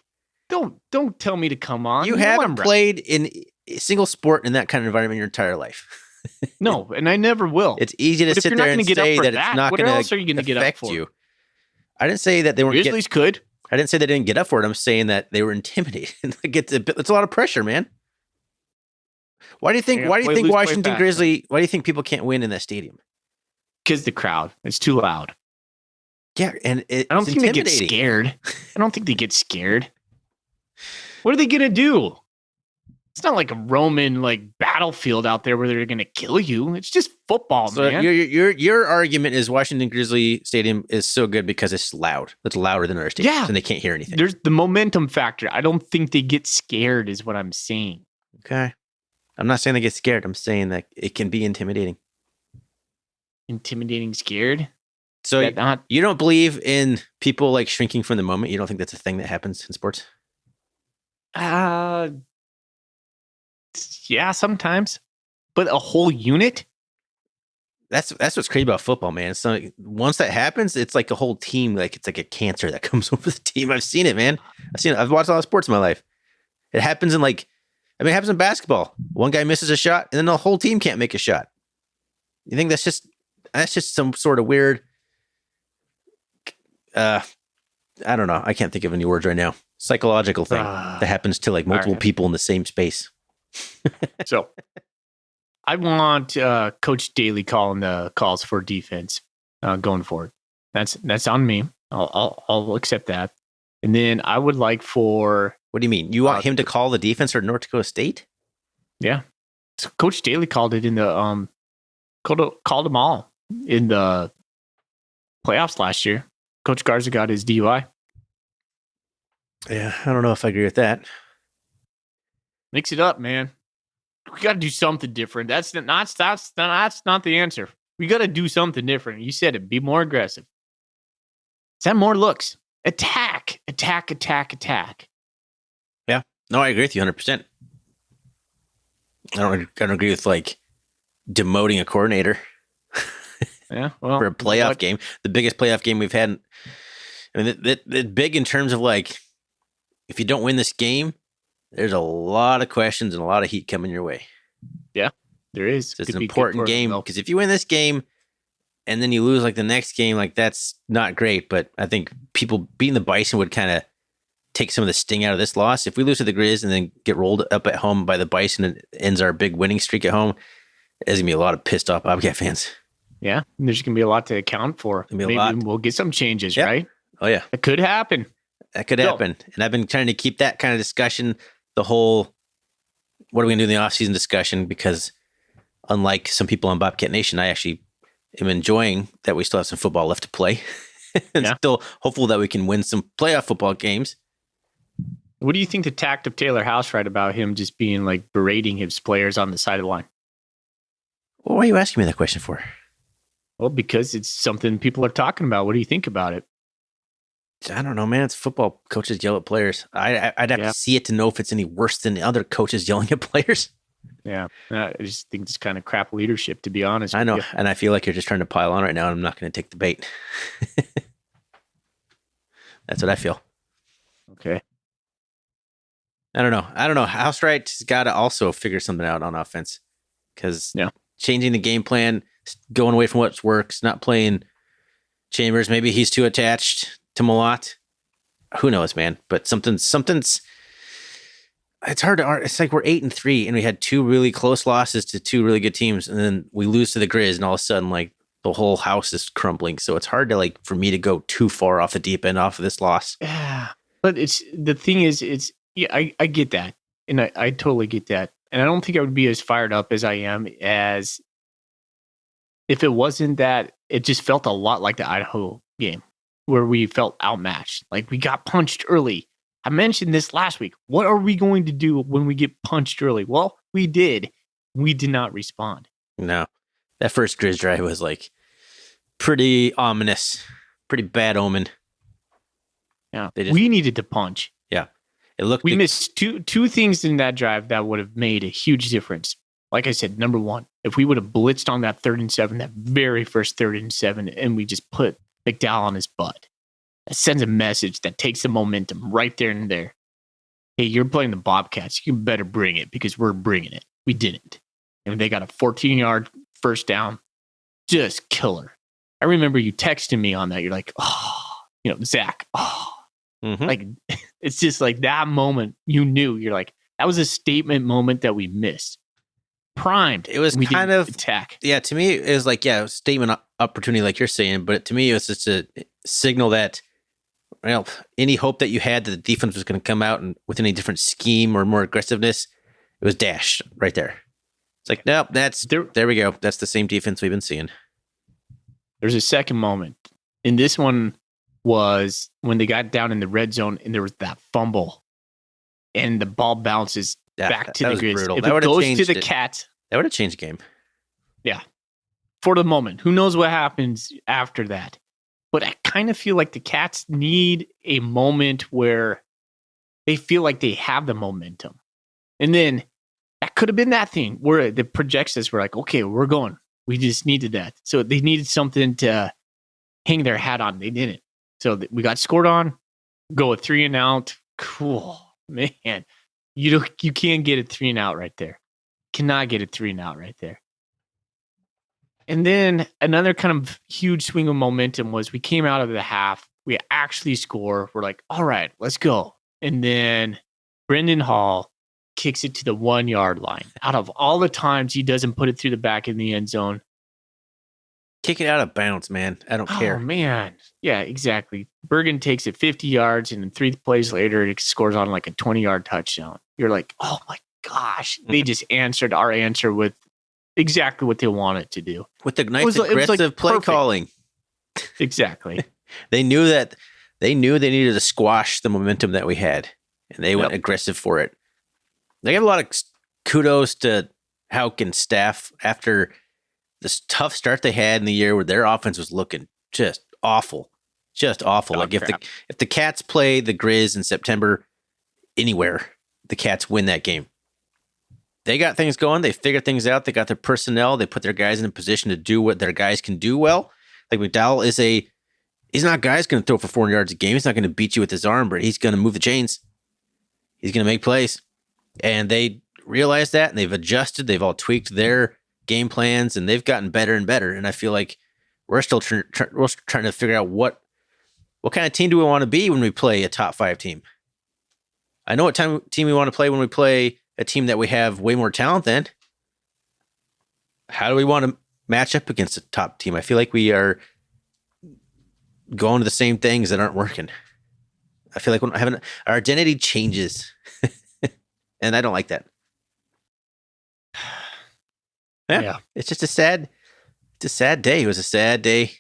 Don't tell me to come on. You haven't played in a single sport in that kind of environment your entire life. No, and I never will. It's easy to But if sit you're not there gonna and get up say for that that, it's not what going else are you to gonna get up affect for? you. I didn't say that they weren't. Grizzlies could. I didn't say they didn't get up for it. I'm saying that they were intimidated. It's a lot of pressure, man. Why do you think? Why do you think Washington Grizzly? Why do you think people can't win in that stadium? Because the crowd. It's too loud. Yeah, and I don't think they get scared. I don't think they get scared. What are they gonna do? It's not like a Roman battlefield out there where they're gonna kill you. It's just football, so man. Your argument is Washington Grizzly Stadium is so good because it's loud. It's louder than other stadiums, Yeah. and they can't hear anything. There's the momentum factor. I don't think they get scared, is what I'm saying. Okay, I'm not saying they get scared. I'm saying that it can be intimidating. Intimidating, scared. So That not you don't believe in people shrinking from the moment? You don't think that's a thing that happens in sports? yeah, sometimes, but a whole unit. That's what's crazy about football, man. So once that happens, it's like a whole team. It's like a cancer that comes over the team. I've seen it, man. I've watched a lot of sports in my life. It happens it happens in basketball. One guy misses a shot, and then the whole team can't make a shot. You think that's just some sort of weird? I don't know. I can't think of any words right now. Psychological thing that happens to multiple people in the same space. So I want Coach Daly calling the calls for defense going forward. That's on me. I'll accept that. And then I would like for... What do you mean? You want him to call the defense for North Dakota State? Yeah. So Coach Daly called it in the... called them all in the playoffs last year. Coach Garza got his DUI. Yeah, I don't know if I agree with that. Mix it up, man. We got to do something different. That's not the answer. We got to do something different. You said it. Be more aggressive. Send more looks. Attack. Yeah. No, I agree with you 100%. I don't agree with demoting a coordinator. Yeah, well, for a playoff game, the biggest playoff game we've had. It's big in terms of if you don't win this game, there's a lot of questions and a lot of heat coming your way. Yeah, there is. It's an important game because if you win this game and then you lose the next game, that's not great. But I think people beating the Bison would kind of take some of the sting out of this loss. If we lose to the Griz and then get rolled up at home by the Bison and it ends our big winning streak at home, there's going to be a lot of pissed off Bobcat fans. Yeah, there's going to be a lot to account for. Maybe we'll get some changes, right? Oh, yeah. It could happen. That could happen. And I've been trying to keep that kind of discussion, the whole what are we going to do in the offseason discussion, because unlike some people on Bobcat Nation, I actually am enjoying that we still have some football left to play and still hopeful that we can win some playoff football games. What do you think the tact of Taylor Housewright about him just being like berating his players on the side of the line? Well, why are you asking me that question for? Well, because it's something people are talking about. What do you think about it? I don't know, man. It's football. Coaches yell at players. I'd have to see it to know if it's any worse than the other coaches yelling at players. Yeah. I just think it's kind of crap leadership, to be honest. I know. And I feel like you're just trying to pile on right now, and I'm not going to take the bait. That's what I feel. Okay. I don't know. Housewright's got to also figure something out on offense, because changing the game plan, going away from what works, not playing Chambers. Maybe he's too attached to Malott. Who knows, man? But something's. It's hard to. It's like we're 8-3, and we had two really close losses to two really good teams, and then we lose to the Griz, and all of a sudden, like, the whole house is crumbling. So it's hard to, like, for me to go too far off the deep end off of this loss. Yeah, but the thing is, I get that, and I totally get that, and I don't think I would be as fired up as I am as if it wasn't that it just felt a lot like the Idaho game where we felt outmatched, like we got punched early. I mentioned this last week. What are we going to do when we get punched early? Well, we did. We did not respond. No, that first Griz drive was like pretty ominous, pretty bad omen. Yeah, we needed to punch. Yeah, it looked. We missed two things in that drive that would have made a huge difference. Like I said, number one, if we would have blitzed on that 3rd and 7, that very first 3rd and 7, and we just put McDowell on his butt, that sends a message that takes the momentum right there and there. Hey, you're playing the Bobcats. You better bring it, because we're bringing it. We didn't. And they got a 14-yard first down. Just killer. I remember you texting me on that. You're like, Zach, like, it's just like that moment you knew. You're like, that was a statement moment that we missed. Primed. It was kind of attack. Yeah, to me, it was like, a statement opportunity, like you're saying. But to me, it was just a signal that, any hope that you had that the defense was going to come out and with any different scheme or more aggressiveness, it was dashed right there. It's like, nope, there we go. That's the same defense we've been seeing. There's a second moment. And this one was when they got down in the red zone and there was that fumble and the ball bounces back to the Griz. If it goes to the Cats, that would have changed the game. Yeah. For the moment. Who knows what happens after that? But I kind of feel like the Cats need a moment where they feel like they have the momentum. And then that could have been that thing where the projections were like, okay, we're going. We just needed that. So they needed something to hang their hat on. They didn't. So we got scored on, go a 3 and out. Cool. Man, you can't get a 3 and out right there. Cannot get a 3 and out right there. And then another kind of huge swing of momentum was we came out of the half. We actually score. We're like, all right, let's go. And then Brendan Hall kicks it to the 1-yard line. Out of all the times he doesn't put it through the back in the end zone. Kick it out of bounds, man. I don't care. Oh, man. Yeah, exactly. Bergen takes it 50 yards, and then 3 plays later, it scores on like a 20-yard touchdown. You're like, oh, my gosh. They just answered our answer with exactly what they wanted to do. With the nice aggressive play calling. Exactly. They knew they needed to squash the momentum that we had, and they went aggressive for it. They got a lot of kudos to Houck and staff after this tough start they had in the year where their offense was looking just awful. Like if the Cats play the Griz in September anywhere, the Cats win that game. They got things going. They figured things out. They got their personnel. They put their guys in a position to do what their guys can do well. Like McDowell he's not a guy who's going to throw for 400 yards a game. He's not going to beat you with his arm, but he's going to move the chains. He's going to make plays. And they realized that, and they've adjusted. They've all tweaked their game plans, and they've gotten better and better. And I feel like we're still trying to figure out what kind of team do we want to be when we play a top 5 team. I know what team we want to play when we play a team that we have way more talent than. How do we want to match up against a top team? I feel like we are going to the same things that aren't working. I feel like our identity changes, and I don't like that. Yeah, it's just a sad day. It was a sad day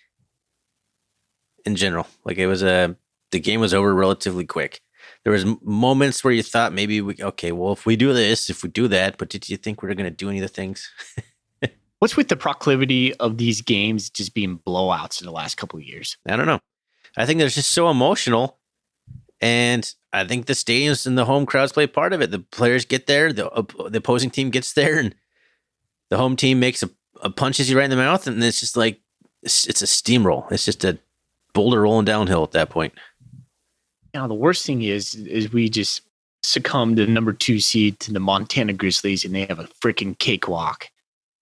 in general. Like the game was over relatively quick. There was moments where you thought maybe if we do this, if we do that, but did you think we were going to do any of the things? What's with the proclivity of these games just being blowouts in the last couple of years? I don't know. I think they're just so emotional, and I think the stadiums and the home crowds play part of it. The players get there, the opposing team gets there, and the home team makes a punches you right in the mouth, and it's just like it's a steamroll. It's just a boulder rolling downhill at that point. Now, the worst thing is we just succumb to the number 2 seed to the Montana Grizzlies, and they have a freaking cakewalk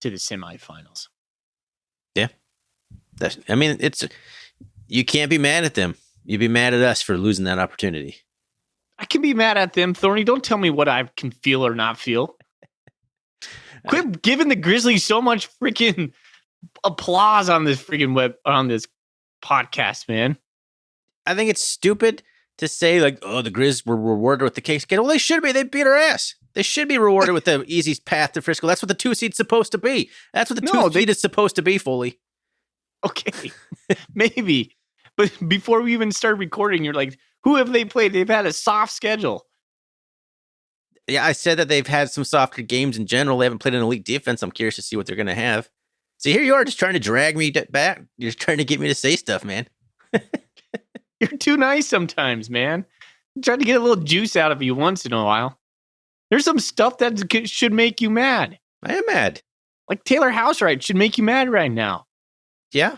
to the semifinals. Yeah. You can't be mad at them. You'd be mad at us for losing that opportunity. I can be mad at them, Thorny. Don't tell me what I can feel or not feel. Quit giving the Grizzlies so much freaking applause on this freaking on this podcast, man. I think it's stupid to say like, oh, the Grizz were rewarded with the cake. Well, they should be. They beat our ass. They should be rewarded with the easiest path to Frisco. That's what the 2 seed's supposed to be. That's what the 2 seed is supposed to be, Foley. Okay, maybe. But before we even start recording, you're like, who have they played? They've had a soft schedule. Yeah, I said that they've had some softer games in general. They haven't played an elite defense. I'm curious to see what they're going to have. See, here you are just trying to drag me back. You're trying to get me to say stuff, man. You're too nice sometimes, man. I'm trying to get a little juice out of you once in a while. There's some stuff that should make you mad. I am mad. Like Taylor Housewright should make you mad right now. Yeah.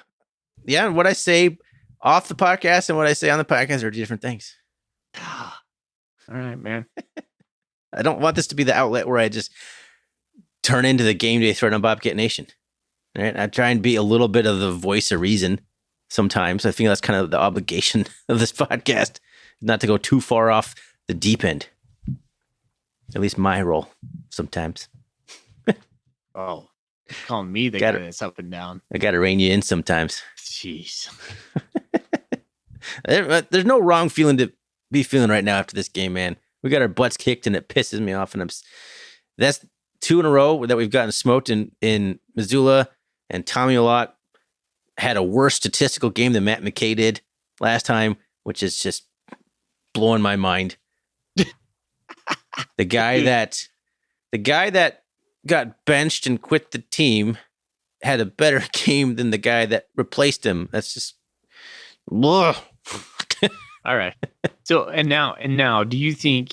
Yeah, and what I say off the podcast and what I say on the podcast are different things. All right, man. I don't want this to be the outlet where I just turn into the game day threat on Bobcat Nation. All right? I try and be a little bit of the voice of reason sometimes. I think that's kind of the obligation of this podcast, not to go too far off the deep end. At least my role sometimes. Oh, you're calling me the guy that's up and down. I got to rein you in sometimes. Jeez. There's no wrong feeling to be feeling right now after this game, man. We got our butts kicked and it pisses me off. And that's 2 in a row that we've gotten smoked in Missoula. And Tommy Olot had a worse statistical game than Matt McKay did last time, which is just blowing my mind. The guy that got benched and quit the team had a better game than the guy that replaced him. That's just ugh. All right. So and now, do you think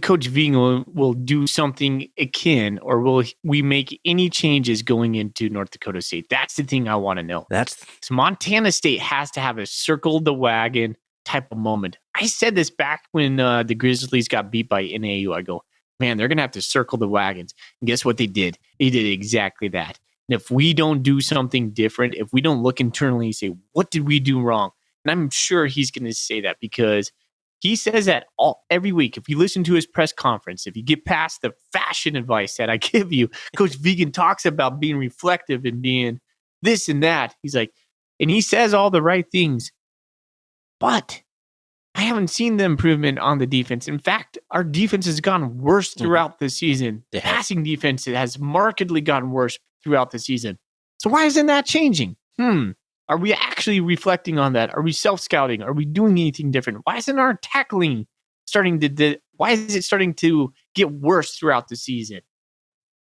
Coach Vegan will do something akin, or will we make any changes going into North Dakota State? That's the thing I want to know. So Montana State has to have a circle the wagon type of moment. I said this back when the Grizzlies got beat by NAU. I go, man, they're going to have to circle the wagons. And guess what they did? They did exactly that. And if we don't do something different, if we don't look internally and say, what did we do wrong? And I'm sure he's going to say that because he says that every week. If you listen to his press conference, if you get past the fashion advice that I give you, Coach Vegan talks about being reflective and being this and that. He's like, and he says all the right things. But I haven't seen the improvement on the defense. In fact, our defense has gotten worse throughout the season. The passing defense has markedly gotten worse throughout the season. So why isn't that changing? Are we actually reflecting on that? Are we self-scouting? Are we doing anything different? Why isn't our tackling starting to why is it starting to get worse throughout the season?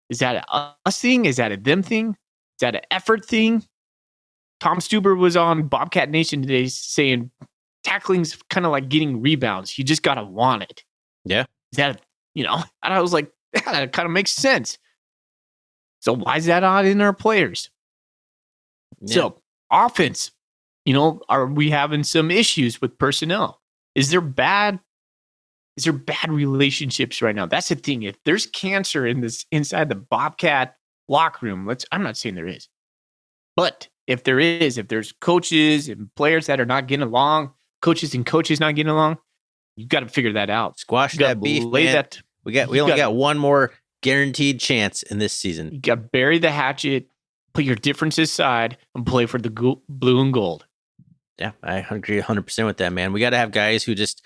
Is that a us thing? Is that a them thing? Is that an effort thing? Tom Stuber was on Bobcat Nation today saying tackling's kind of like getting rebounds. You just got to want it. Yeah. Is that, and I was like, yeah, that kind of makes sense. So why is that not in our players? Yeah. So offense, are we having some issues with personnel? Is there bad relationships right now? That's the thing. If there's cancer inside the Bobcat locker room, I'm not saying there is, but if there's coaches and players that are not getting along, coaches and coaches not getting along, You got to figure that out. Squash You got that to beef, lay man. that. We you only gotta- got one more guaranteed chance in this season. You got to bury the hatchet, put your differences aside, and play for the blue and gold. Yeah, I agree 100% with that, man. We got to have guys who just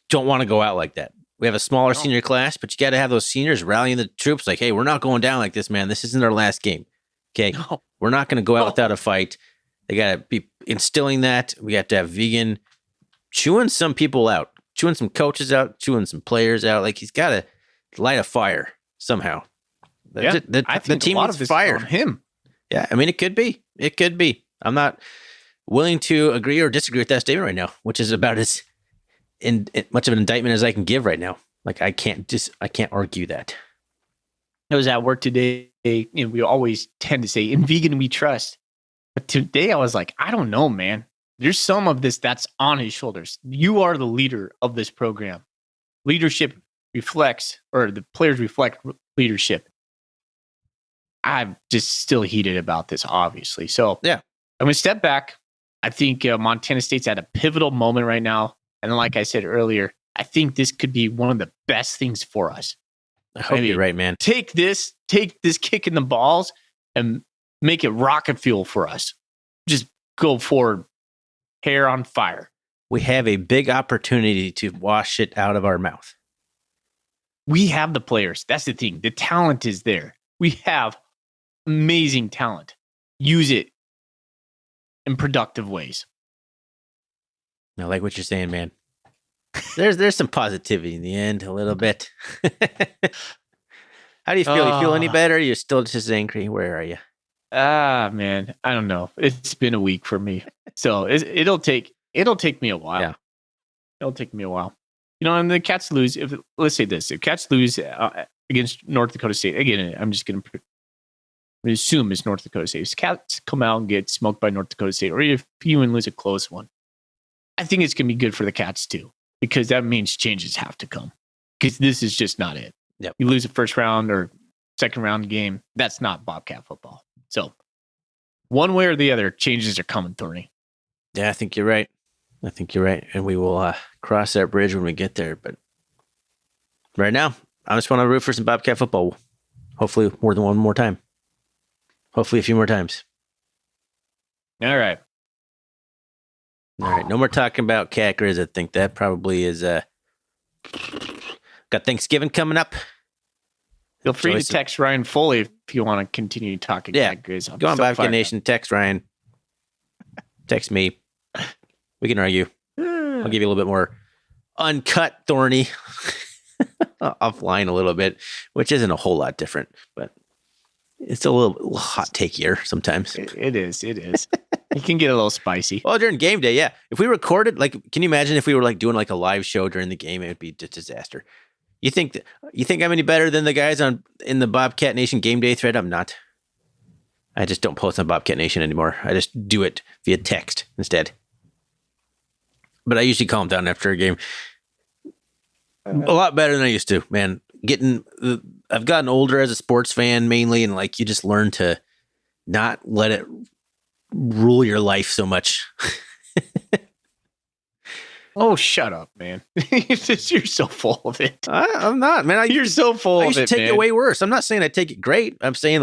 don't want to go out like that. We have a smaller senior class, but you got to have those seniors rallying the troops like, hey, we're not going down like this, man. This isn't our last game. Okay. No. We're not going to go out without a fight. They got to be instilling that. We got to have Vegan chewing some people out, chewing some coaches out, chewing some players out. Like he's got to light a fire somehow. I think the team a lot needs of this fire. is on him. Yeah, I mean, it could be. It could be. I'm not willing to agree or disagree with that statement right now, which is about as much of an indictment as I can give right now. Like I can't argue that. I was at work today. We always tend to say, in vegan we trust. But today I was like, I don't know, man. There's some of this that's on his shoulders. You are the leader of this program. Leadership reflects, or the players reflect leadership. I'm just still heated about this, obviously. So yeah, I'm going to step back. I think Montana State's at a pivotal moment right now. And like I said earlier, I think this could be one of the best things for us. I hope you're right, man. Take this kick in the balls and make it rocket fuel for us. Just go forward, hair on fire. We have a big opportunity to wash it out of our mouth. We have the players. That's the thing. The talent is there. We have amazing talent. Use it in productive ways. I like what you're saying, man. There's some positivity in the end, a little bit. How do you feel? You feel any better? You're still just as angry? Where are you? Man, I don't know. It's been a week for me, so it'll take me a while. Yeah, it'll take me a while. And the Cats lose. Let's say this: if Cats lose against North Dakota State again, I'm just going to assume it's North Dakota State. If Cats come out and get smoked by North Dakota State, or if you even lose a close one, I think it's going to be good for the Cats too, because that means changes have to come. Because this is just not it. Yep. You lose a first round or second round game, that's not Bobcat football. So one way or the other, changes are coming, Thorny. Yeah, I think you're right. And we will cross that bridge when we get there. But right now, I just want to root for some Bobcat football. Hopefully more than one more time. Hopefully a few more times. All right. No more talking about Cat Griz. I think that probably is got Thanksgiving coming up. Feel free to text Ryan Foley if you want to continue talking. Yeah, Cat Griz. Go on, Bobcat Nation. Text Ryan. Text me. We can argue. I'll give you a little bit more uncut, Thorny offline a little bit, which isn't a whole lot different, but it's a little hot takier sometimes. It is. It can get a little spicy. Well, during game day, yeah. If we recorded, can you imagine if we were doing a live show during the game? It would be a disaster. You think I'm any better than the guys in the Bobcat Nation game day thread? I'm not. I just don't post on Bobcat Nation anymore. I just do it via text instead. But I usually calm down after a game. A lot better than I used to, man. I've gotten older as a sports fan mainly, and you just learn to not let it rule your life so much. Oh, shut up, man. You're so full of it. I'm not, man. You're so full of it, I used to take man. it way worse. I'm not saying I take it great. I'm saying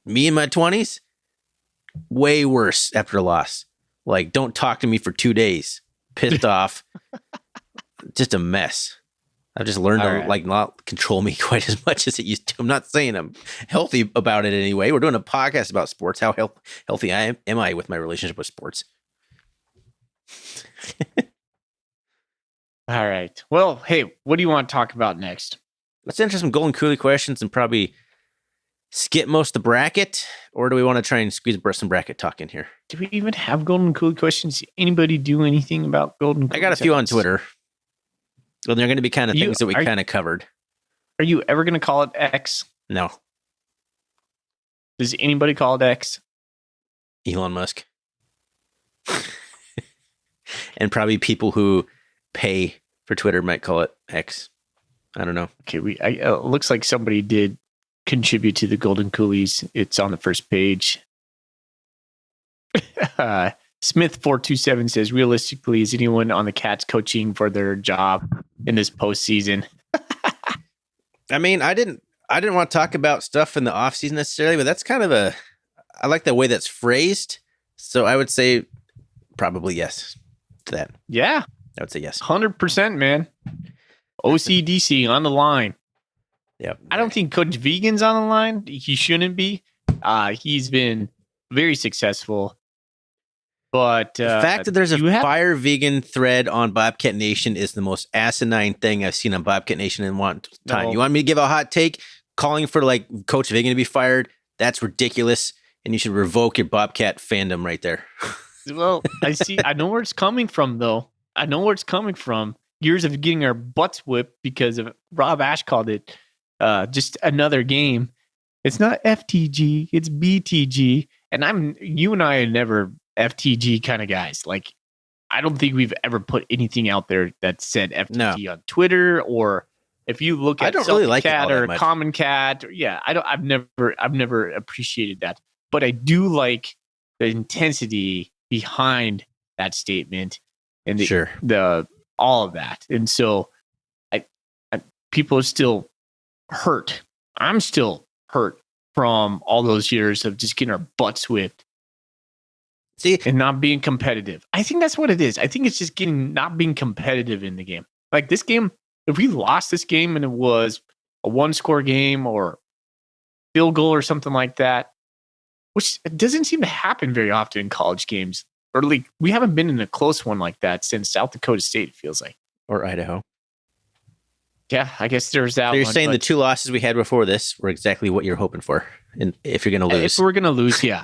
me in my 20s, way worse after a loss. Don't talk to me for 2 days. Pissed off. Just a mess. I've just learned to not control me quite as much as it used to. I'm not saying I'm healthy about it anyway. We're doing a podcast about sports. How healthy am I with my relationship with sports? All right. Well, hey, what do you want to talk about next? Let's enter some Golden Coolie questions and probably skip most of the bracket, or do we want to try and squeeze some bracket talk in here? Do we even have Golden Coolie questions? Anybody do anything about Golden Coolie? I got a few on Twitter. Well, they're going to be kind of things that we kind of covered. Are you ever going to call it X? No. Does anybody call it X? Elon Musk. And probably people who pay for Twitter might call it X. I don't know. Okay, it looks like somebody did contribute to the Golden Coolies. It's on the first page. Smith427 says, realistically, is anyone on the Cats coaching for their job in this postseason? I mean, I didn't want to talk about stuff in the offseason necessarily, but that's kind of I like the way that's phrased. So I would say probably yes to that. Yeah. I would say yes. 100%, man. OCDC on the line. Yep. I don't think Coach Vegan's on the line. He shouldn't be. He's been very successful. But the fact that there's a Fire Vegan thread on Bobcat Nation is the most asinine thing I've seen on Bobcat Nation in one time. No. You want me to give a hot take? Calling for like Coach Vegan to be fired? That's ridiculous. And you should revoke your Bobcat fandom right there. Well, I know where it's coming from, though. I know where it's coming from. Years of getting our butts whipped because of Rob Ash called it just another game. It's not FTG, it's BTG. And you and I are never FTG kind of guys. Like, I don't think we've ever put anything out there that said FTG on Twitter, or if you look at I don't really like Cat or much. Common Cat, I've never appreciated that. But I do like the intensity behind that statement and the all of that. And so I people are still hurt. I'm still hurt from all those years of just getting our butts whipped. See, and not being competitive. I think that's what it is. I think it's just not being competitive in the game. Like this game, if we lost this game and it was a 1-score game or field goal or something like that, which doesn't seem to happen very often in college games, or like we haven't been in a close one like that since South Dakota State, it feels like. Or Idaho. Yeah, I guess there's that. So you're saying the 2 losses we had before this were exactly what you're hoping for, and if you're going to lose, if we're going to lose, yeah,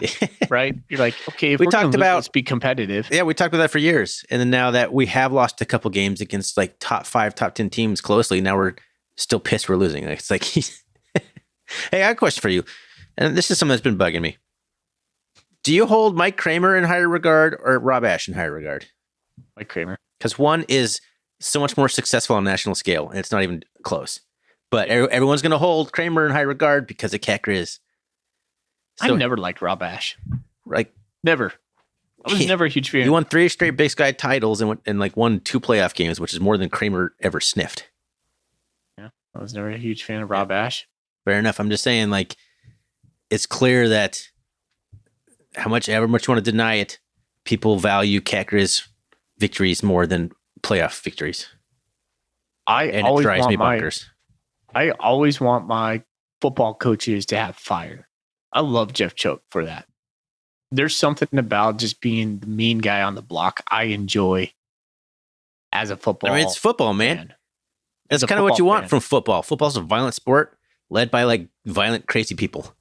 right. You're like, okay, if we're talked about, let's be competitive. Yeah, we talked about that for years, and then now that we have lost a couple games against like top 5, top 10 teams closely, now we're still pissed we're losing. Like, it's like, hey, I have a question for you, and this is something that's been bugging me. Do you hold Mike Kramer in higher regard or Rob Ash in higher regard? Mike Kramer, because one is so much more successful on a national scale, and it's not even close. But everyone's going to hold Kramer in high regard because of Cat Griz. So, I never liked Rob Ash. Like never. I was never a huge fan. He won 3 straight Big Sky titles and like won 2 playoff games, which is more than Kramer ever sniffed. Yeah, I was never a huge fan of Rob Ash. Fair enough. I'm just saying, like, it's clear that however much you want to deny it, people value Cat Griz victories more than playoff victories. It drives me bonkers. I always want my football coaches to have fire. I love Jeff Choate for that. There's something about just being the mean guy on the block I enjoy as a football. I mean, it's football, man. That's kind of what you want from football. Football's a violent sport led by like violent, crazy people.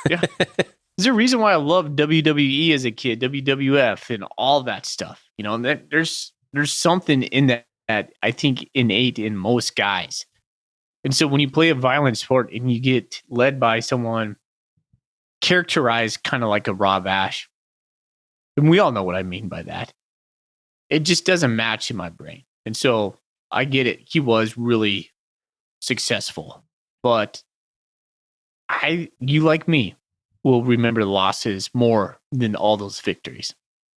Yeah. There's a reason why I loved WWE as a kid, WWF and all that stuff. You know, and there's something in that I think innate in most guys. And so when you play a violent sport and you get led by someone characterized kind of like a Rob Ash, and we all know what I mean by that, it just doesn't match in my brain. And so I get it. He was really successful, but you like me will remember the losses more than all those victories.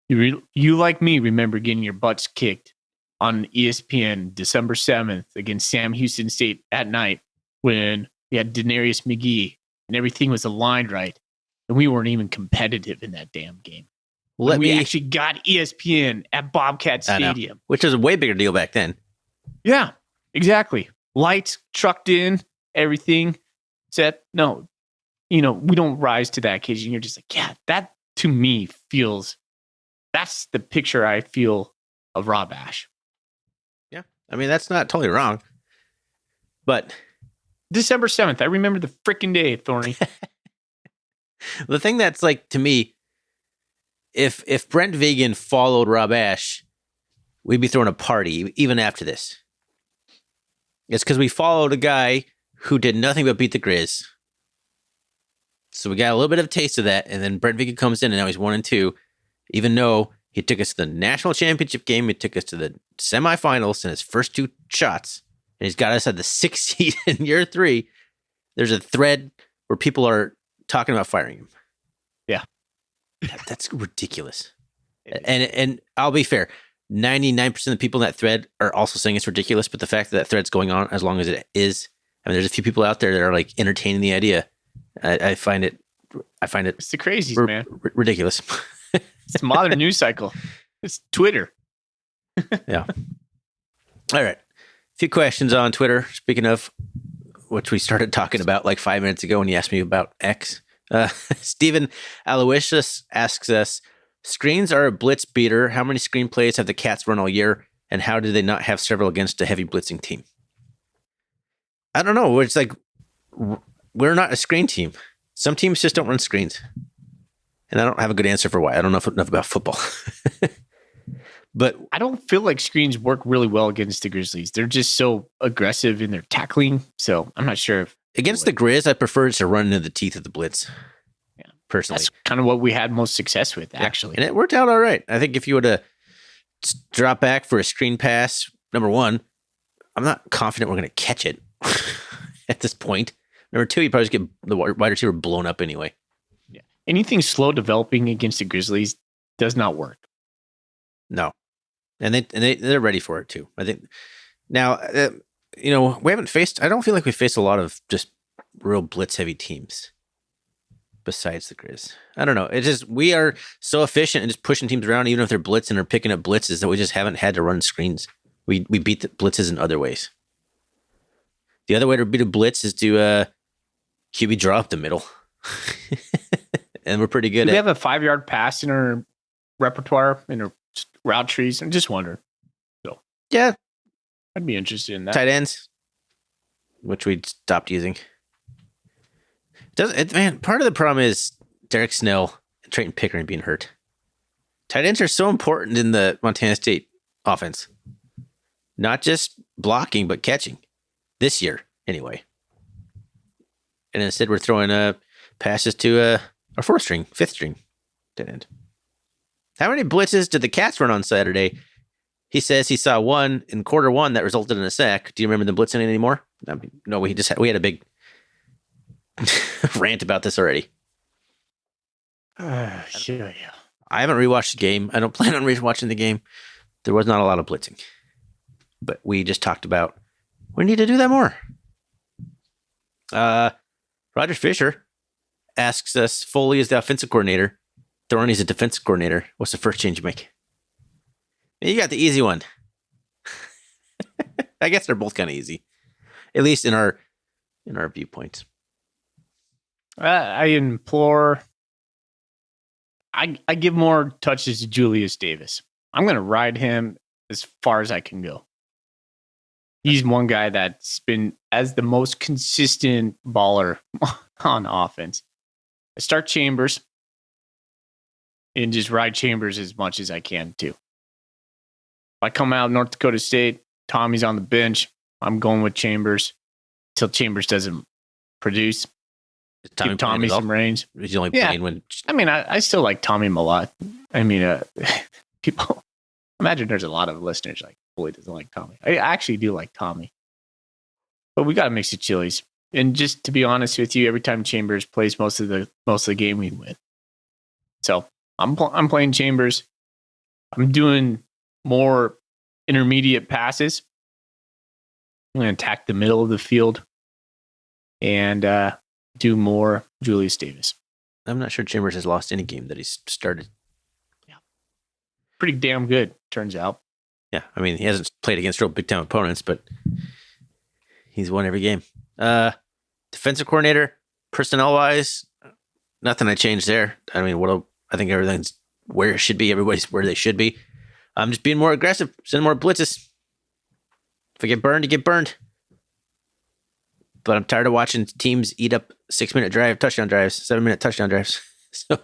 You like me remember getting your butts kicked on ESPN December 7th against Sam Houston State at night when we had Denarius McGee and everything was aligned right. And we weren't even competitive in that damn game. We actually got ESPN at Bobcat Stadium. Which was a way bigger deal back then. Yeah, exactly. Lights trucked in, everything set. No, we don't rise to that occasion. You're just like, yeah, that to me that's the picture I feel of Rob Ash. Yeah. I mean, that's not totally wrong. But December 7th, I remember the freaking day, Thorny. The thing that's like, to me, if Brent Vegan followed Rob Ash, we'd be throwing a party even after this. It's because we followed a guy who did nothing but beat the Griz. So we got a little bit of a taste of that, and then Brent Vegan comes in, and now he's 1-2. Even though he took us to the national championship game, he took us to the semifinals in his first 2 shots, and he's got us at the 6th seed in year 3. There's a thread where people are talking about firing him. Yeah. That's ridiculous. And I'll be fair. 99% of the people in that thread are also saying it's ridiculous, but the fact that thread's going on as long as it is, I mean, there's a few people out there that are like entertaining the idea. I find it It's the crazies, man. Ridiculous. It's a modern news cycle. It's Twitter. Yeah. All right. A few questions on Twitter. Speaking of which, we started talking about like 5 minutes ago when you asked me about X. Stephen Aloysius asks us, screens are a blitz beater. How many screen plays have the Cats run all year? And how do they not have several against a heavy blitzing team? I don't know. It's like, we're not a screen team. Some teams just don't run screens. And I don't have a good answer for why. I don't know enough about football. But I don't feel like screens work really well against the Grizzlies. They're just so aggressive in their tackling. So I'm not sure if against the Griz, I prefer to run into the teeth of the blitz. Yeah, personally, that's kind of what we had most success with, actually. And it worked out all right. I think if you were to drop back for a screen pass, number one, I'm not confident we're going to catch it at this point. Number two, you probably just get the wide receiver blown up anyway. Yeah, anything slow developing against the Grizzlies does not work. No. And they're ready for it too. I think now, we haven't faced, I don't feel like we faced a lot of just real blitz heavy teams besides the Griz. I don't know. It's just, we are so efficient and just pushing teams around, even if they're blitzing or picking up blitzes, that we just haven't had to run screens. We beat the blitzes in other ways. The other way to beat a blitz is to QB draw up the middle. And we're pretty good Do we have a 5-yard pass in our repertoire, in our route trees? I'm just wondering. So yeah, I'd be interested in that. Tight ends, which we stopped using. Man, part of the problem is Derek Snell and Trayton Pickering being hurt. Tight ends are so important in the Montana State offense. Not just blocking, but catching. This year, anyway. And instead, we're throwing passes to our fifth string tight end. How many blitzes did the Cats run on Saturday? He says he saw one in quarter one that resulted in a sack. Do you remember them blitzing anymore? No, we had a big rant about this already. Sure, yeah. I haven't rewatched the game. I don't plan on rewatching the game. There was not a lot of blitzing. But we just talked about we need to do that more. Roger Fisher asks us, Foley is the offensive coordinator. Thorny's a defensive coordinator. What's the first change you make? You got the easy one. I guess they're both kind of easy, at least in our viewpoints. I implore. I give more touches to Julius Davis. I'm going to ride him as far as I can go. He's one guy that's been as the most consistent baller on offense. I start Chambers and just ride Chambers as much as I can too. If I come out of North Dakota State, Tommy's on the bench. I'm going with Chambers till Chambers doesn't produce. Give Tommy some reins. He's only playing when. I mean, I still like Tommy a lot. I mean, people. Imagine there's a lot of listeners like Foley doesn't like Tommy. I actually do like Tommy, but we got to mix the chilies. And just to be honest with you, every time Chambers plays most of the game, we win. So I'm playing Chambers. I'm doing more intermediate passes. I'm going to attack the middle of the field and do more Julius Davis. I'm not sure Chambers has lost any game that he's started. Yeah, pretty damn good, turns out. Yeah, I mean, he hasn't played against real big-time opponents, but he's won every game. Defensive coordinator, personnel-wise, nothing I changed there. I mean, I think everything's where it should be. Everybody's where they should be. I'm just being more aggressive, sending more blitzes. If I get burned, you get burned. But I'm tired of watching teams eat up 6-minute touchdown drives, 7-minute touchdown drives. So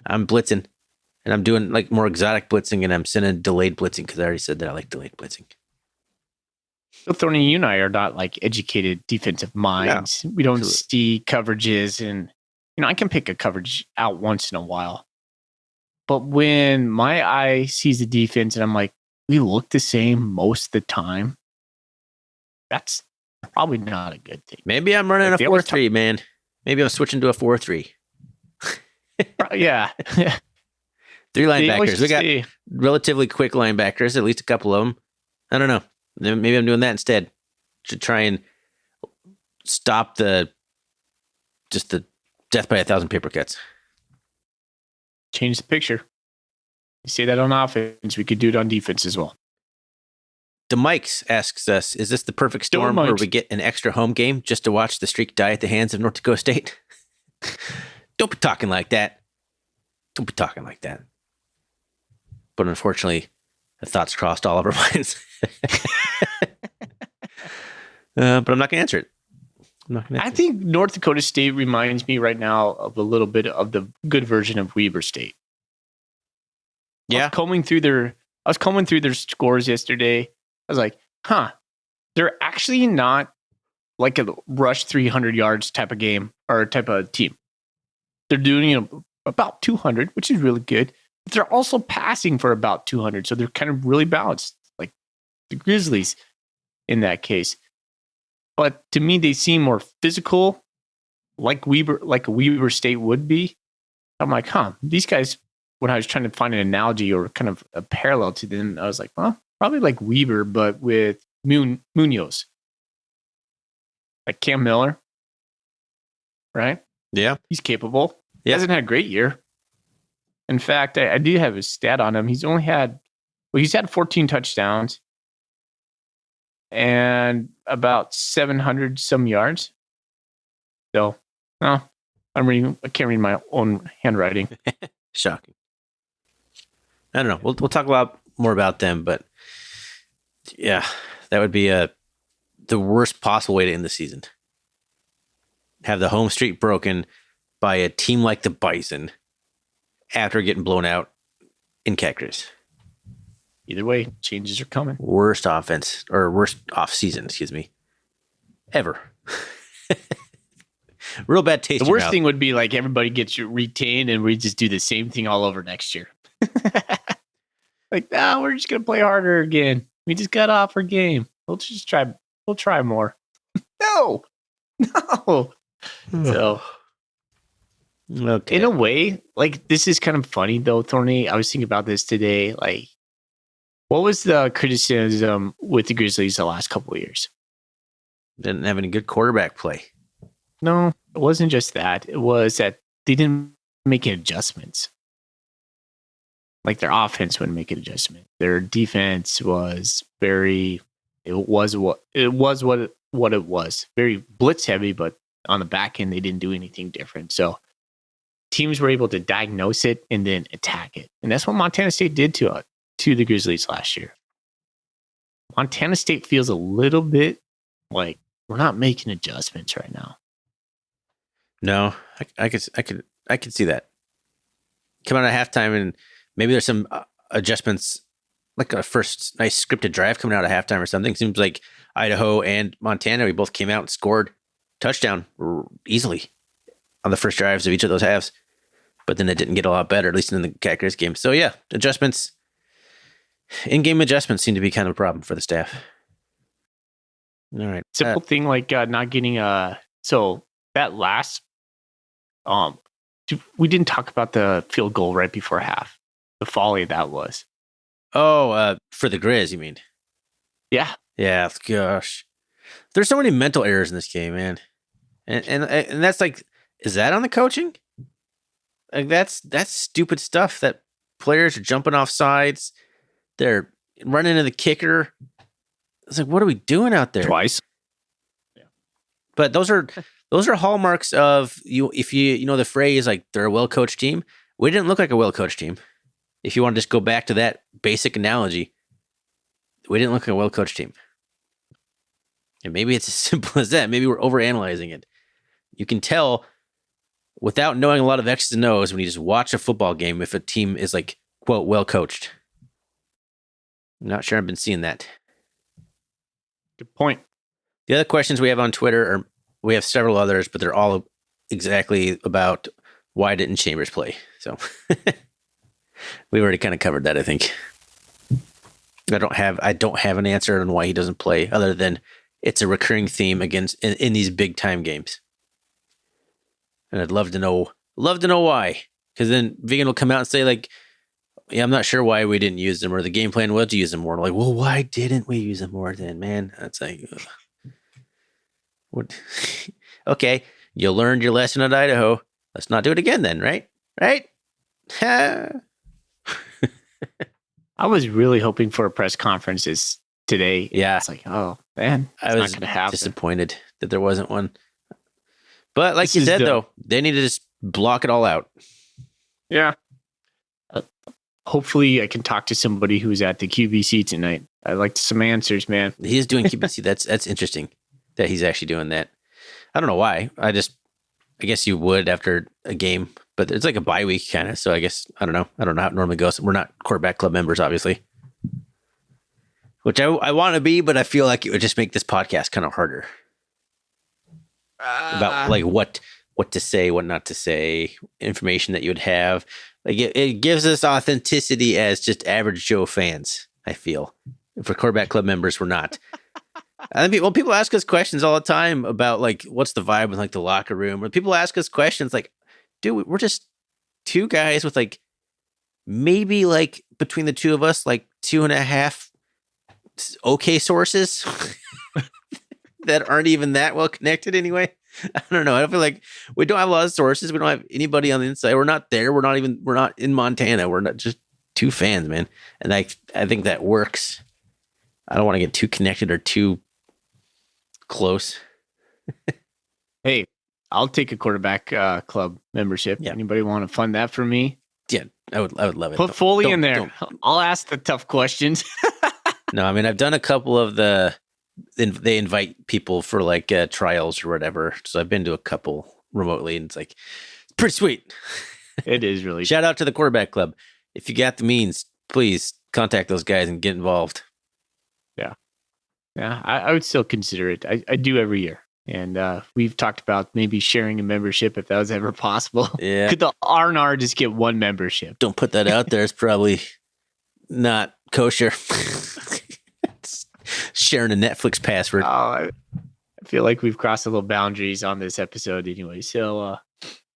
I'm blitzing. And I'm doing like more exotic blitzing, and I'm sending delayed blitzing because I already said that I like delayed blitzing. So Thorny, you and I are not like educated defensive minds. No, we don't see coverages, and I can pick a coverage out once in a while. But when my eye sees the defense and I'm like, we look the same most of the time, that's probably not a good thing. Maybe I'm running a 4-3, man. Maybe I'm switching to a 4-3. Yeah. 3 They always linebackers. We got say- relatively quick linebackers, at least a couple of them. I don't know. Maybe I'm doing that instead. Should try and stop the death by 1,000 paper cuts. change the picture. You say that on offense, we could do it on defense as well. DeMikes asks us, is this the perfect storm where we get an extra home game just to watch the streak die at the hands of North Dakota State? Don't be talking like that. Don't be talking like that. But unfortunately, the thoughts crossed all of our minds. But I'm not going to answer it. I think North Dakota State reminds me right now of a little bit of the good version of Weber State. Yeah. I was combing through their scores yesterday. I was like, they're actually not like a rush 300 yards type of game or type of team. They're doing about 200, which is really good. But they're also passing for about 200, so they're kind of really balanced, like the Grizzlies in that case. But to me, they seem more physical, like a Weber State would be. I'm like, these guys. When I was trying to find an analogy or kind of a parallel to them, I was like, well, probably like Weber, but with Munoz, like Cam Miller, right? Yeah, he's capable. He Yeah. hasn't had a great year. In fact, I do have a stat on him. He's had 14 touchdowns and about 700 some yards. So, no, I can't read my own handwriting. shocking. I don't know. We'll talk a lot more about them, but yeah, that would be the worst possible way to end the season. Have the home streak broken by a team like the Bison after getting blown out in Cactus. Either way, changes are coming. Worst offense or worst off season, ever. Real bad taste. The worst thing would be like everybody gets retained and we just do the same thing all over next year. Like, no, we're just gonna play harder again. We just got off our game. We'll try more. No. So Okay. in a way, like this is kind of funny though, Thorny. I was thinking about this today. Like, what was the criticism with the Grizzlies the last couple of years? Didn't have any good quarterback play. No, it wasn't just that. It was that they didn't make any adjustments. Like their offense wouldn't make an adjustment. Their defense was it was what it was. Very blitz heavy, but on the back end, they didn't do anything different. So teams were able to diagnose it and then attack it. And that's what Montana State did to the Grizzlies last year. Montana State feels a little bit like we're not making adjustments right now. No, I could see that. Come out at halftime and maybe there's some adjustments, like a first nice scripted drive coming out at halftime or something. Seems like Idaho and Montana, we both came out and scored touchdown easily on the first drives of each of those halves. But then it didn't get a lot better, at least in the Cactus game. So yeah, adjustments, in-game adjustments seem to be kind of a problem for the staff. All right. Simple thing like not getting so that last we didn't talk about the field goal right before half. The folly that was. For the Griz, you mean? Yeah. Yeah, gosh. There's so many mental errors in this game, man. And that's like, is that on the coaching? Like that's stupid stuff that players are jumping off sides. They're running into the kicker. It's like, what are we doing out there? Twice. Yeah. But those are hallmarks of you. If you know the phrase, like they're a well-coached team. We didn't look like a well-coached team. If you want to just go back to that basic analogy, we didn't look like a well-coached team. And maybe it's as simple as that. Maybe we're overanalyzing it. You can tell without knowing a lot of X's and O's when you just watch a football game if a team is like, quote, well-coached. I'm not sure I've been seeing that. Good point. The other questions we have on Twitter we have several others, but they're all exactly about why didn't Chambers play? So we already kind of covered that, I think. I don't have an answer on why he doesn't play, other than it's a recurring theme in these big time games. And I'd love to know why. Because then Vigan will come out and say, like, Yeah, I'm not sure why we didn't use them, or the game plan was to use them more. Like, well, why didn't we use them more then, man? That's like, ugh. What? Okay, you learned your lesson at Idaho. Let's not do it again then, right? Right? I was really hoping for a press conference today. Yeah. It's like, oh man, I was not gonna happen. disappointed that there wasn't one. But like This you is said, the- though, they need to just block it all out. Yeah. Hopefully, I can talk to somebody who's at the QVC tonight. I'd like some answers, man. He is doing QBC. That's interesting that he's actually doing that. I don't know why. I guess you would after a game, but it's like a bye week kind of. So I guess I don't know how it normally goes. We're not quarterback club members, obviously, which I want to be, but I feel like it would just make this podcast kind of harder about like what to say, what not to say, information that you would have. Like it gives us authenticity as just average Joe fans. I feel for quarterback club members, we're not. I mean, well, people ask us questions all the time about like what's the vibe in like the locker room, or people ask us questions like, dude, we're just two guys with like maybe like between the two of us, like 2.5 okay sources that aren't even that well connected anyway. I don't know. I feel like we don't have a lot of sources. We don't have anybody on the inside. We're not there. We're not in Montana. We're not just two fans, man. And I think that works. I don't want to get too connected or too close. Hey, I'll take a quarterback club membership. Yeah. Anybody want to fund that for me? Yeah, I would love it. Put Foley in Don't- there. I'll ask the tough questions. No, I mean, I've done a couple of they invite people for like trials or whatever. So I've been to a couple remotely, and it's like, it's pretty sweet. It is really. Shout out to the quarterback club. If you got the means, please contact those guys and get involved. Yeah, I would still consider it. I do every year. And we've talked about maybe sharing a membership if that was ever possible. Yeah. Could the R&R just get one membership? Don't put that out there. It's probably not kosher. Sharing a Netflix password. I feel like we've crossed a little boundaries on this episode anyway. So I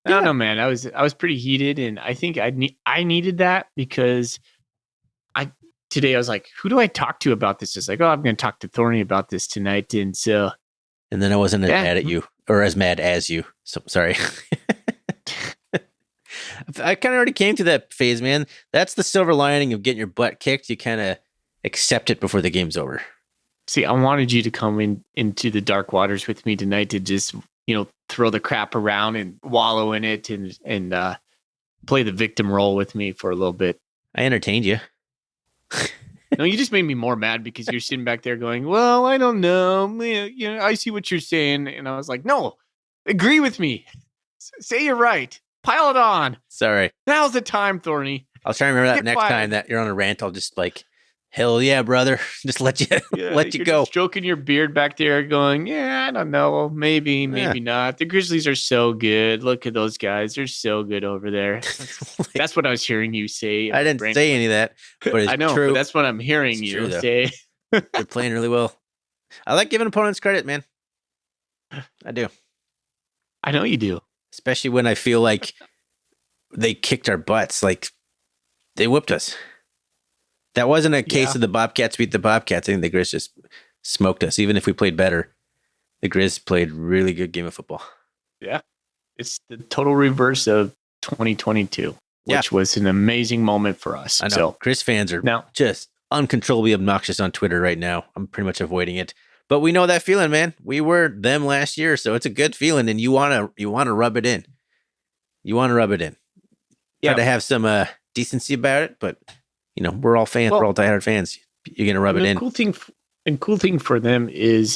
don't know, man. I was pretty heated, and I think I needed that because today I was like, who do I talk to about this? It's like, oh, I'm going to talk to Thorny about this tonight, and so. And then I wasn't as Yeah. mad at you, or as mad as you. So sorry. I kind of already came to that phase, man. That's the silver lining of getting your butt kicked. You kind of accept it before the game's over. See, I wanted you to come into the dark waters with me tonight to just, throw the crap around and wallow in it and play the victim role with me for a little bit. I entertained you. No, you just made me more mad because you're sitting back there going, well, I don't know. I see what you're saying. And I was like, no, agree with me. Say you're right. Pile it on. Sorry. Now's the time, Thorny. I'll try to remember that Get next fired. time that you're on a rant. I'll just like, hell yeah, brother. Just let you Yeah, let you you're go. just stroking your beard back there going, yeah, I don't know. Maybe not. The Grizzlies are so good. Look at those guys. They're so good over there. That's what I was hearing you say. I didn't say any of that, but it's I know, true. but that's what I'm hearing It's you true, though. say. They're playing really well. I like giving opponents credit, man. I do. I know you do. Especially when I feel like they kicked our butts. Like they whipped us. That wasn't a case Yeah. of the Bobcats beat the Bobcats. I think the Griz just smoked us. Even if we played better, the Griz played really good game of football. It's the total reverse of 2022, which was an amazing moment for us. I know. So Griz fans are now, just uncontrollably obnoxious on Twitter right now. I'm pretty much avoiding it. But we know that feeling, man. We were them last year, so it's a good feeling, and you wanna rub it in. You want to rub it in. Try to have some decency about it, but we're all fans. Well, we're all diehard fans. You're gonna rub it in. Cool thing for them is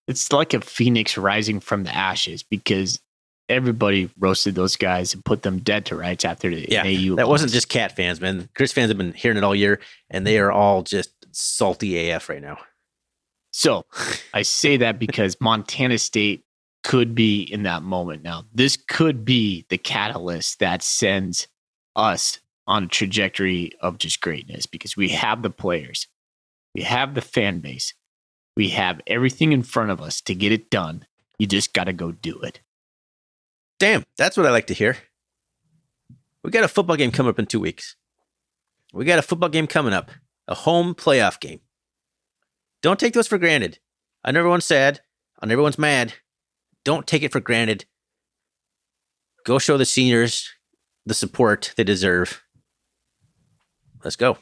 it's like a phoenix rising from the ashes because everybody roasted those guys and put them dead to rights after the AU. That wasn't just Cat fans, man. Griz fans have been hearing it all year, and they are all just salty AF right now. So I say that because Montana State could be in that moment now. This could be the catalyst that sends us on a trajectory of just greatness because we have the players, we have the fan base, we have everything in front of us to get it done. You just got to go do it. Damn, that's what I like to hear. We got a football game coming up in 2 weeks. We got a football game coming up, a home playoff game. Don't take those for granted. I know everyone's sad. I know everyone's mad. Don't take it for granted. Go show the seniors the support they deserve. Let's go.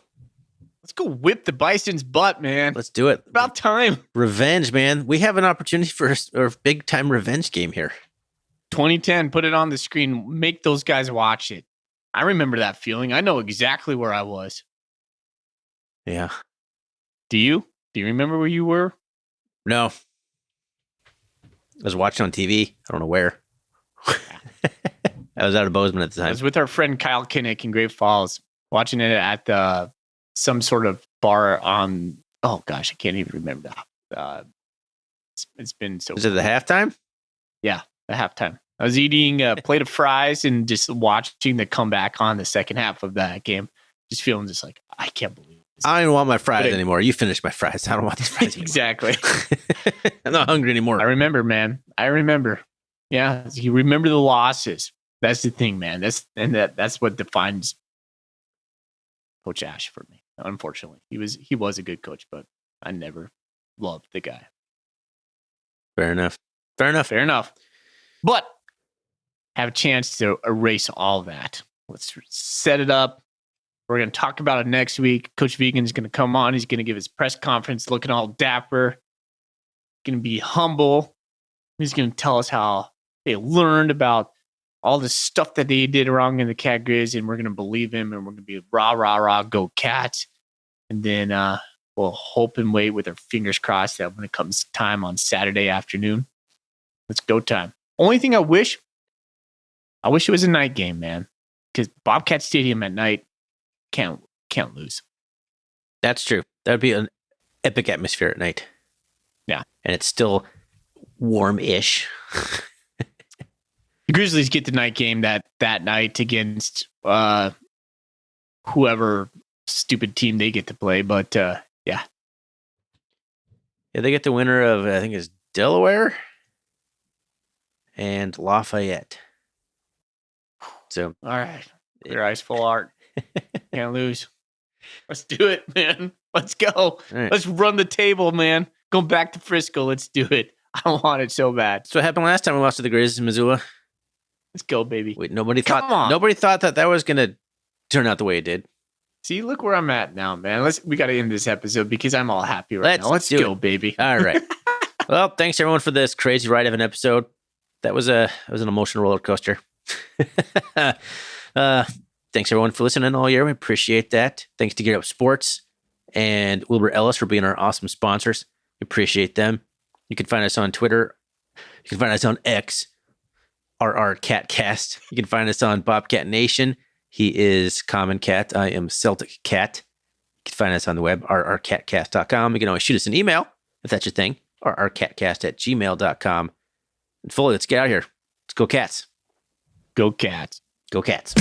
Let's go whip the Bison's butt, man. Let's do it. About time. Revenge, man. We have an opportunity for a big-time revenge game here. 2010, put it on the screen. Make those guys watch it. I remember that feeling. I know exactly where I was. Yeah. Do you? Do you remember where you were? No. I was watching on TV. I don't know where. I was out of Bozeman at the I time. was with our friend Kyle Kinnick in Great Falls, watching it at some sort of bar on, oh gosh, I can't even remember that. It's been so. Was it the halftime? Yeah, the halftime. I was eating a plate of fries and just watching the comeback on the second half of that game. Just feeling just like, I can't believe this. I don't even want my fries anymore. You finished my fries. I don't want these fries anymore. Exactly. I'm not hungry anymore. I remember, man. I remember. Yeah, you remember the losses. That's the thing, man. That's what defines Coach Ash for me. Unfortunately, he was a good coach, but I never loved the guy. Fair enough. Fair enough. But have a chance to erase all that. Let's set it up. We're going to talk about it next week. Coach Vegan's going to come on. He's going to give his press conference looking all dapper. Going to be humble. He's going to tell us how they learned about all the stuff that they did wrong in the Cat Griz, and we're going to believe him, and we're going to be rah, rah, rah, go Cats. And then we'll hope and wait with our fingers crossed that when it comes time on Saturday afternoon, it's go time. Only thing I wish it was a night game, man, because Bobcat Stadium at night can't lose. That's true. That would be an epic atmosphere at night. Yeah. And it's still warm-ish. The Grizzlies get the night game that night against whoever stupid team they get to play. But yeah. Yeah, they get the winner of, I think it's Delaware and Lafayette. So, all right. Your eyes full art. Can't lose. Let's do it, man. Let's go. Right. Let's run the table, man. Go back to Frisco. Let's do it. I want it so bad. that's what happened last time we lost to the Griz in Missoula. Let's go, baby. Wait, nobody Come on. thought that was going to turn out the way it did. See, look where I'm at now, man. We got to end this episode because I'm all happy right now. Let's do go, it. baby. All right. Well, thanks everyone for this crazy ride of an episode. That was an emotional roller coaster. Thanks everyone for listening all year. We appreciate that. Thanks to Get Up Sports and Wilbur Ellis for being our awesome sponsors. We appreciate them. You can find us on Twitter. You can find us on X, RRCatcast. You can find us on Bobcat Nation. He is Common Cat. I am Celtic Cat. You can find us on the web, rrcatcast.com. You can always shoot us an email if that's your thing, rrcatcast@gmail.com. And Foley, let's get out of here. Let's go Cats. Go Cats. Go Cats.